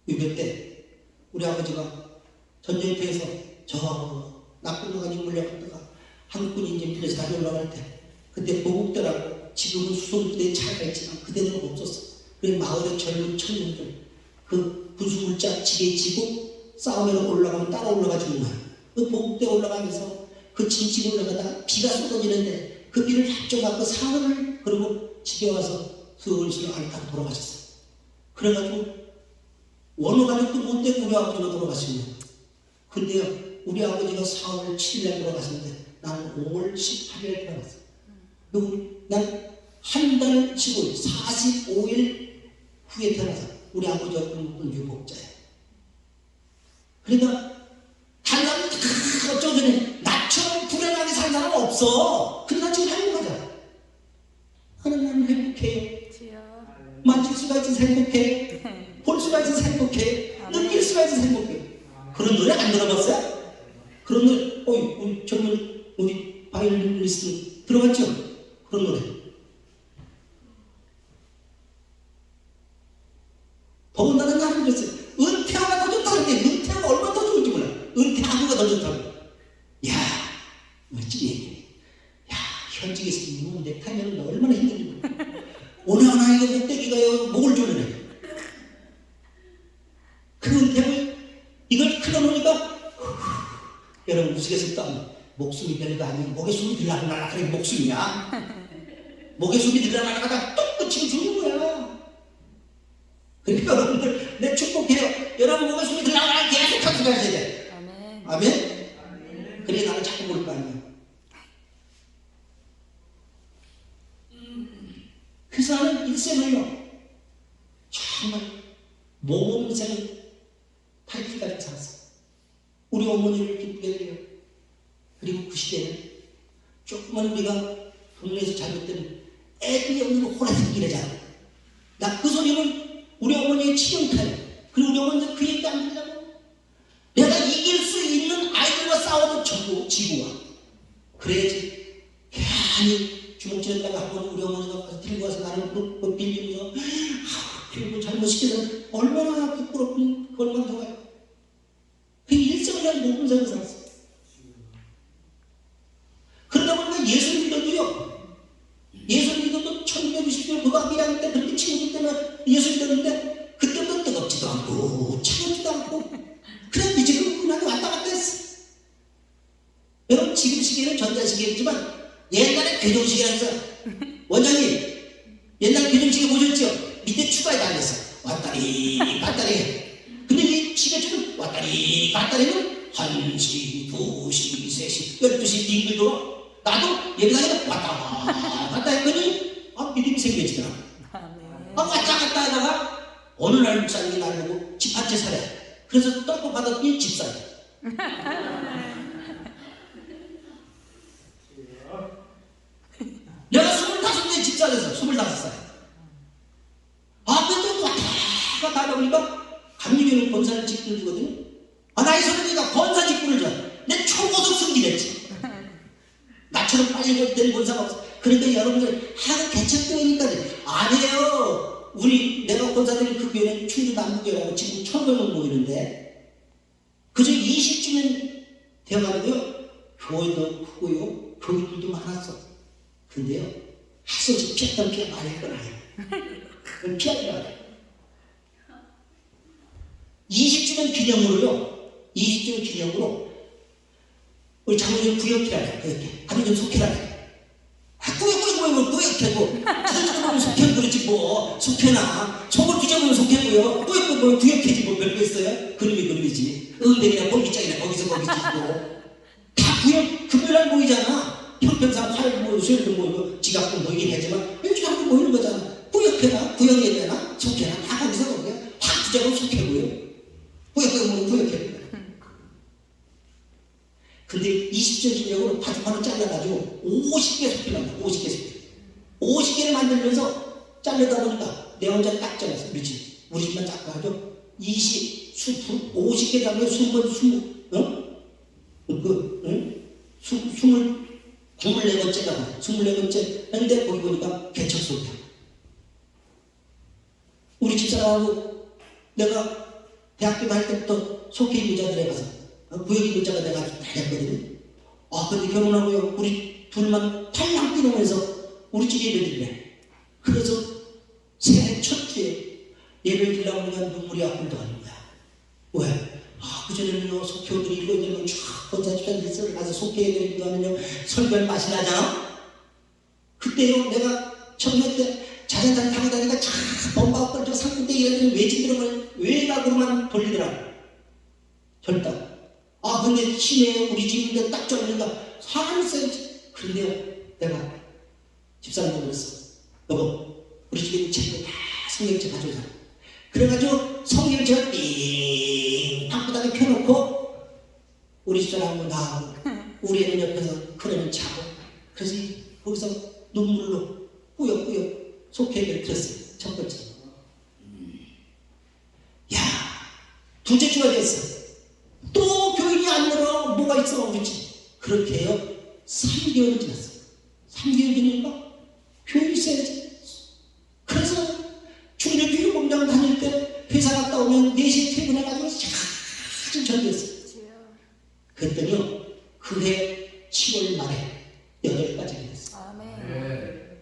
6.25 때 우리 아버지가 전쟁터에서 저 나쁜 가지고 물려갔다가 한국군이 이제 밀려서 다시 올라갈 때 그때 보국대라고 지금은 수송부대에 차가 있지만 그때는 없었어. 그래서 마을의 젊은 청년들 그 군수물자 지게 지고 싸우면 올라가면 따라 올라가 주는 거야. 그 보국대 올라가면서 그 진지 올라가다가 비가 쏟아지는데 그 비를 합쳐갖고 사흘을 그리고 집에 와서 슬슬 앓다가 돌아가셨어. 그래가지고 원호 가족도 못 되고 우리 아버지가 돌아가십니다. 근데요 우리 아버지가 4월 7일에 돌아가셨는데 나는 5월 18일에 돌아갔어. 난 한 달 치고 45일 후에 태어나서 우리 아버지가 꿈꾼 유복자야. 그러니까 달라면 어쩌고 전에 나처럼 불안하게 사는 사람은 없어. 근데 나 지금 행복하잖아. 하나님 행복해요. 주여. 만질 수가 있어서 행복해. 볼 수가 있어서 행복해. 느낄 수가 있어서 행복해. 그런 노래 안 들어봤어요? 그런 노래, 우리 젊은 우리 바이올리니스트 들어봤죠? 그런 노래. 더군다나 나는 그랬어요. 은퇴하가 더 좋다는데 은퇴하가 얼마나 더 좋을지 몰라. 은퇴하고가 더 좋다고. 야, 멋지게 얘기해. 야, 현직에서 이놈 넥타이면 얼마나 힘든지 몰라. 오늘 하나 이거 목대기가요 목을 조르네. 그 은퇴를 이걸 틀어놓으니까 여러분 우스갯소리도 목숨이 별거 아니고 목에 숨이 들락날락 그래 목숨이야. 목에 숨이 들락날락하다 뚝 끝이고 죽는 거야. 그러니까 여러분들 내 축복해요. 여러분 목에 숨이 들락날락 계속 하고 가셔야 돼. 아멘. 아멘? 그래 나는 자꾸 모를 거 아니야. 그래서 나는 일생을요 정말 모범생을 탈기까지 살았어. 우리 어머니를 기쁘게 해요. 그리고 그 시대는 조금만 우리가 동네에서 잘못되면 애들이 없는 호라색 이래잖아. 나 그 소리는 우리 어머니의 치명타예요. 그리고 우리 어머니는 그 얘기 안 들려고 내가 이길 수 있는 아이들과 싸워도 전부 지고 와. 그래야지 괜히 주먹질했다가 한번 우리 어머니가 가서 들고 와서 나를 뭐 빌리면서 그리고 잘못시켜서 얼마나 부끄럽고 얼마나 좋아요. 그 일생을 난 모범생을 살았어. 그러다 보니까 예수 믿어도요. 예수 믿어도 1990년 고등학교 1학년 때 그렇게 친구들 때문에 예수 믿었는데 그때부터 뜨겁지도 않고 차갑지도 않고 그냥 이제 그냥 왔다 갔다 했어. 여러분 지금 시계는 전자시계였지만 옛날에 교정시계라고 했어요. 원장님 옛날 교정시계 보셨죠? 밑에 추가에 달렸어. 왔다리 갔다리. 근데 이 시계처럼 왔다리 갔다리는 1시, 2시, 3시, 12시 빙글 돌아. 나도 예배당에 왔다 갔다 했더니 믿음이 생겨지더라. 왔다 갔다 하다가 어느 날 목사님이 나를 보고 집 한 채 사래. 그래서 떡국 받았더니 집 사래. 내가 25대 집 사래서 25살. 그래도 왔다 갔다 하다 보니까 강림에는 권사를 직분을 주거든요. 나이 서른이가 권사 직분을 줘. 내 초고속 승진했지. 나처럼 빨리 된 권사가 없어. 그러니까 여러분들 개척교회니까 아니에요. 내가 권사들이 그 교회는 충주 남부교회라고 지금 1,000명은 모이는데 그저 20주년 되어가지고요. 교회도 크고요. 교육들도 많았어. 근데요. 학생식 피했던 피가 많이 했거나요. 그건 피하지 말아요. 20주년 기념으로 우리 장로님 구역회라래. 아니 좀 속회라래. 구역회고 구역회고 속회는 그렇지 뭐 속회나 속을 뒤져보면 속회고요. 구역회고 구역회지 뭐 별거 있어요. 그림이지. 응대이나 볼기장이나 거기서 거기 뒤지고 다 구역 금요일날 모이잖아. 형편상 화요일 모이고 수요일도 모이고 지각도 모이긴 하지만 일주일에 한 번 모이는 거잖아. 구역회나 구역회나 속회나 다 거기서 거기야. 확 뒤져보면 속회고요. 구역회. 근데 20년 기념으로 바둑판을 잘라가지고 50개 속회를 50개를 만들면서 자르다 보니까 내 혼자 딱 잘랐어. 그렇지. 우리 집만 딱 가지고 50개 잡으면 24번째가 24번째 했는데 거기 보니까 개척소리야. 우리 집사람하고 내가 대학교 다닐 때부터 속해 부자들에 가서 구역이 부자가 내가 아주 다녔거든요. 근데 결혼하고요 우리 둘만 팔랑 뛰면서 우리 집 예배 드리래. 그래서 새해 첫 주에 예배를 드리려고 하니까 눈물이 앞을 더하는 거야. 왜? 그전에는요 속해오들이 이거 이러면 쫙 번사주단에서 가서 속해 예배를 하면요 설교할 맛이 나잖아. 그때요 내가 청년 때 자전거 타고 다니니까 쫙 범바웃 걸쳐 상군대 이래더니 외진들은 외곽으로만 돌리더라고. 절단. 근데 시내에 우리 집인데 딱 쫄리니까 사람이 써야지. 그런데요 내가 집사람이 그랬어. 여보 우리 집에 있는 책도 다 성경책 가져오자. 그래가지고 성경책을 삥 방구닥에 펴놓고 우리 집사람하고 나하고 우리 애는 옆에서 그러면 자고. 그래서 거기서 눈물로 꾸역꾸역 속회를 들었어요. 첫 번째. 야 둘째 주가 됐어. 또 교인이 안 늘어. 뭐가 있어 우리 집. 그렇게 해요 3개월이 지났어. 3개월 지나니까 교인이 있어야지. 그래서 중일 비료 공장 다닐 때 회사 갔다 오면 4시에 퇴근해가지고 샤 전도했어. 그랬더니요 그해 7월 말에 8가지가 됐어. 아멘.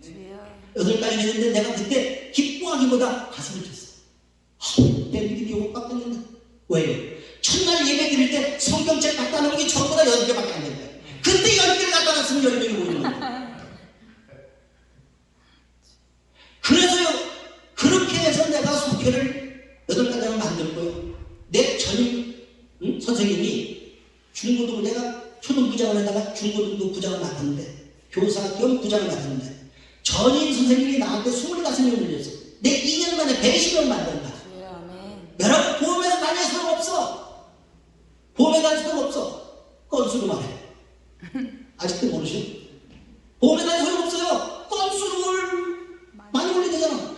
주여. 8가지 됐는데 내가 그때 기뻐하기보다 가슴을 쳤어. 내 믿음이 요거 깎았는데. 왜요? 첫날 예배 드릴 때 성경책 갖다 놓은 게 전부 다 10개밖에 안 된 거야. 그때 10개를 갖다 놨으면 10명이 모이는 거야. 그래서요 그렇게 해서 내가 속회를 8가정을 만들고요. 내 전임 선생님이 중고등 내가 초등부장을 하다가 중고등부 부장을 맡았는데 교사 겸 부장을 맡았는데 전임 선생님이 나한테 25명을 늘렸어. 내 2년 만에 120명을 만든 거야. 여러분 보험에서 다닐 수는 없어. 보험에 다닐 수는 없어. 건수로 말해. 아직도 모르시오? 보험에 다닐 수는 없어요. 건수를 많이 올려야 되잖아.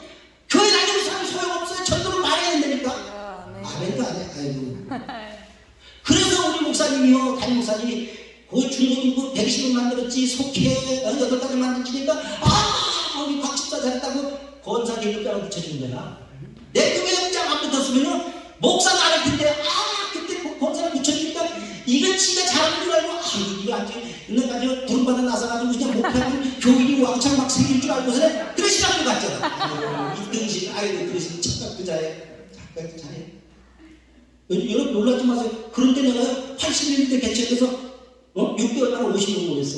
교회 다니는 사람 소용없어요. 전도를 많이 해야 된다니까. 아멘도 안 해. 아이고. 그래서 우리 목사님이요 담임 목사님이 그 중고등부 120명 만들었지 속해 8가지 만들지니까 우리 곽집사 잘했다고 권사 계급장을 붙여준 거야. 내 교회장 안 붙었으면요 목사가 안 할 텐데 그때 그 권사를 붙여주니까 이건 지가 잘하는 줄 알고 이거 아주 있는가지고 두른받아 나서가지고 그냥 목회하면 교인이 왕창 막 생길 줄 알고서는 그래 시작을 갔잖아. 이 등신 아이고 그러신 착각 부자에 착각 잘해. 여러분 놀라지 마세요. 그런데 내가 81년 때 개척해서 6개월 만에 50명 모였어.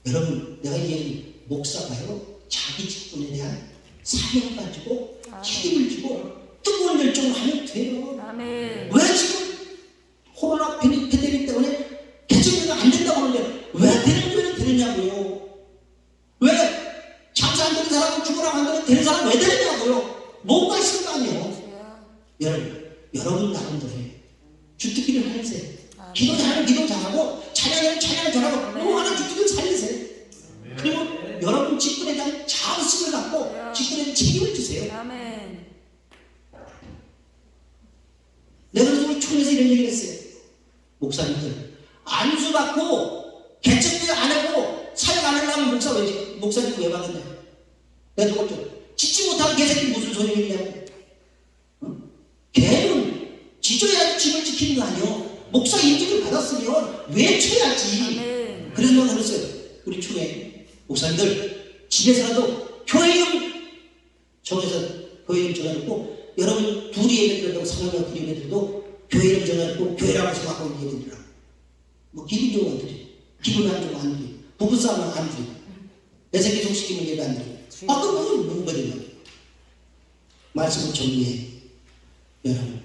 여러분 내가 이제 목사가요 자기 직분에 대한 사명을 가지고 책임을 지고 뜨거운 열정을 하면 돼요. 아멘. 왜 지금 코로나 팬데믹 때문에 개척이 안 된다고 하는데 왜 되느냐고요. 왜 장사 안 되는 사람은 죽으라고 하는데 되는 사람은 왜 되느냐고요. 뭐가 있을 거 아니에요. 여러분 나름대로 주특기를 살리세요. 기도 잘하면 기도 잘하고 찬양하면 찬양 잘하고 뭐하는 주특기를 살리세요. 그리고 여러분 직분에 대한 자부심을 갖고 직분에 대한 책임을 지세요. 아멘. 내가 그래서 총회에서 이런 얘기를 했어요. 목사님들 안수 받고 개척대 안 하고 사역 안 하려면 목사님 왜 받았냐. 내가 저걸 좀 짓지 못하는 개새끼 무슨 소용이냐고. 개는 지져야 집을 지키는 거 아니요. 목사 인직을 받았으면 외쳐야지. 그래서 내가 그랬어요. 우리 총회 목사님들 집에서라도 교회 이름 정해서 교회 이름 정해놓고 여러분 둘이 예배 드린다고 상황과 둘이 예배 드려도 교회 이름 정해놓고 교회라고 생각하고 예배 드리라고. 뭐 기분 좋으면 안 드려. 기분 안 좋으면 안 드려. 부부싸움은 안 드려. 내 새끼 속시키면 예배 안 드려. 그럼 뭐가 되냐. 말씀을 정리해. 여러분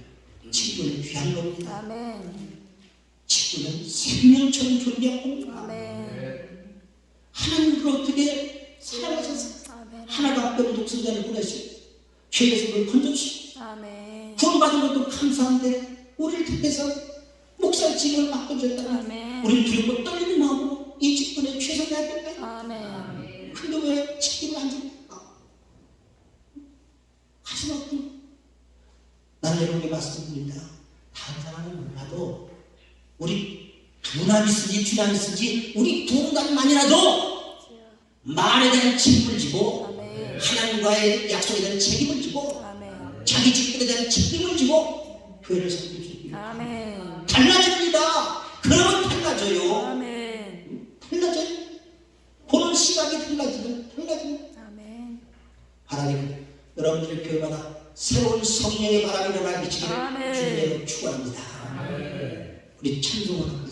직분은 귀한 겁니다. 아멘. 직분은 생명처럼 존귀한 겁니다. 아멘. 하나님을 어떻게 사랑하셔서 하나가 없는 독생자를 보내시고 죄에서 그걸 건져주시고 아멘. 구원받은 것도 감사한데 우리를 택해서 목사의 직분을 맡겨줬다면 우리는 두렵고 떨리는 마음으로 이 직분에 최선을 다했겠다. 아멘. 근데 왜 직분을 안 줍니까? 가슴 아픈 나는 여러분께 말씀드립니다. 다른 사람은 몰라도 우리 두 남 있으지 주남 있으지 우리 두 남만이라도 말에 대한 책임을 지고 하나님과의 약속에 대한 책임을 지고 자기 직분에 대한 책임을 지고 교회를 섬길 수 있습니다. 아멘. 달라집니다. 그러면 달라져요. 아멘. 달라져요. 보는 시각이 달라지면 달라집니다. 아멘. 하나님, 여러분들의 교회마다 새로운 성령의 바람이 일어나 미치기를 아멘. 주님으로 축원합니다. 우리 찬송을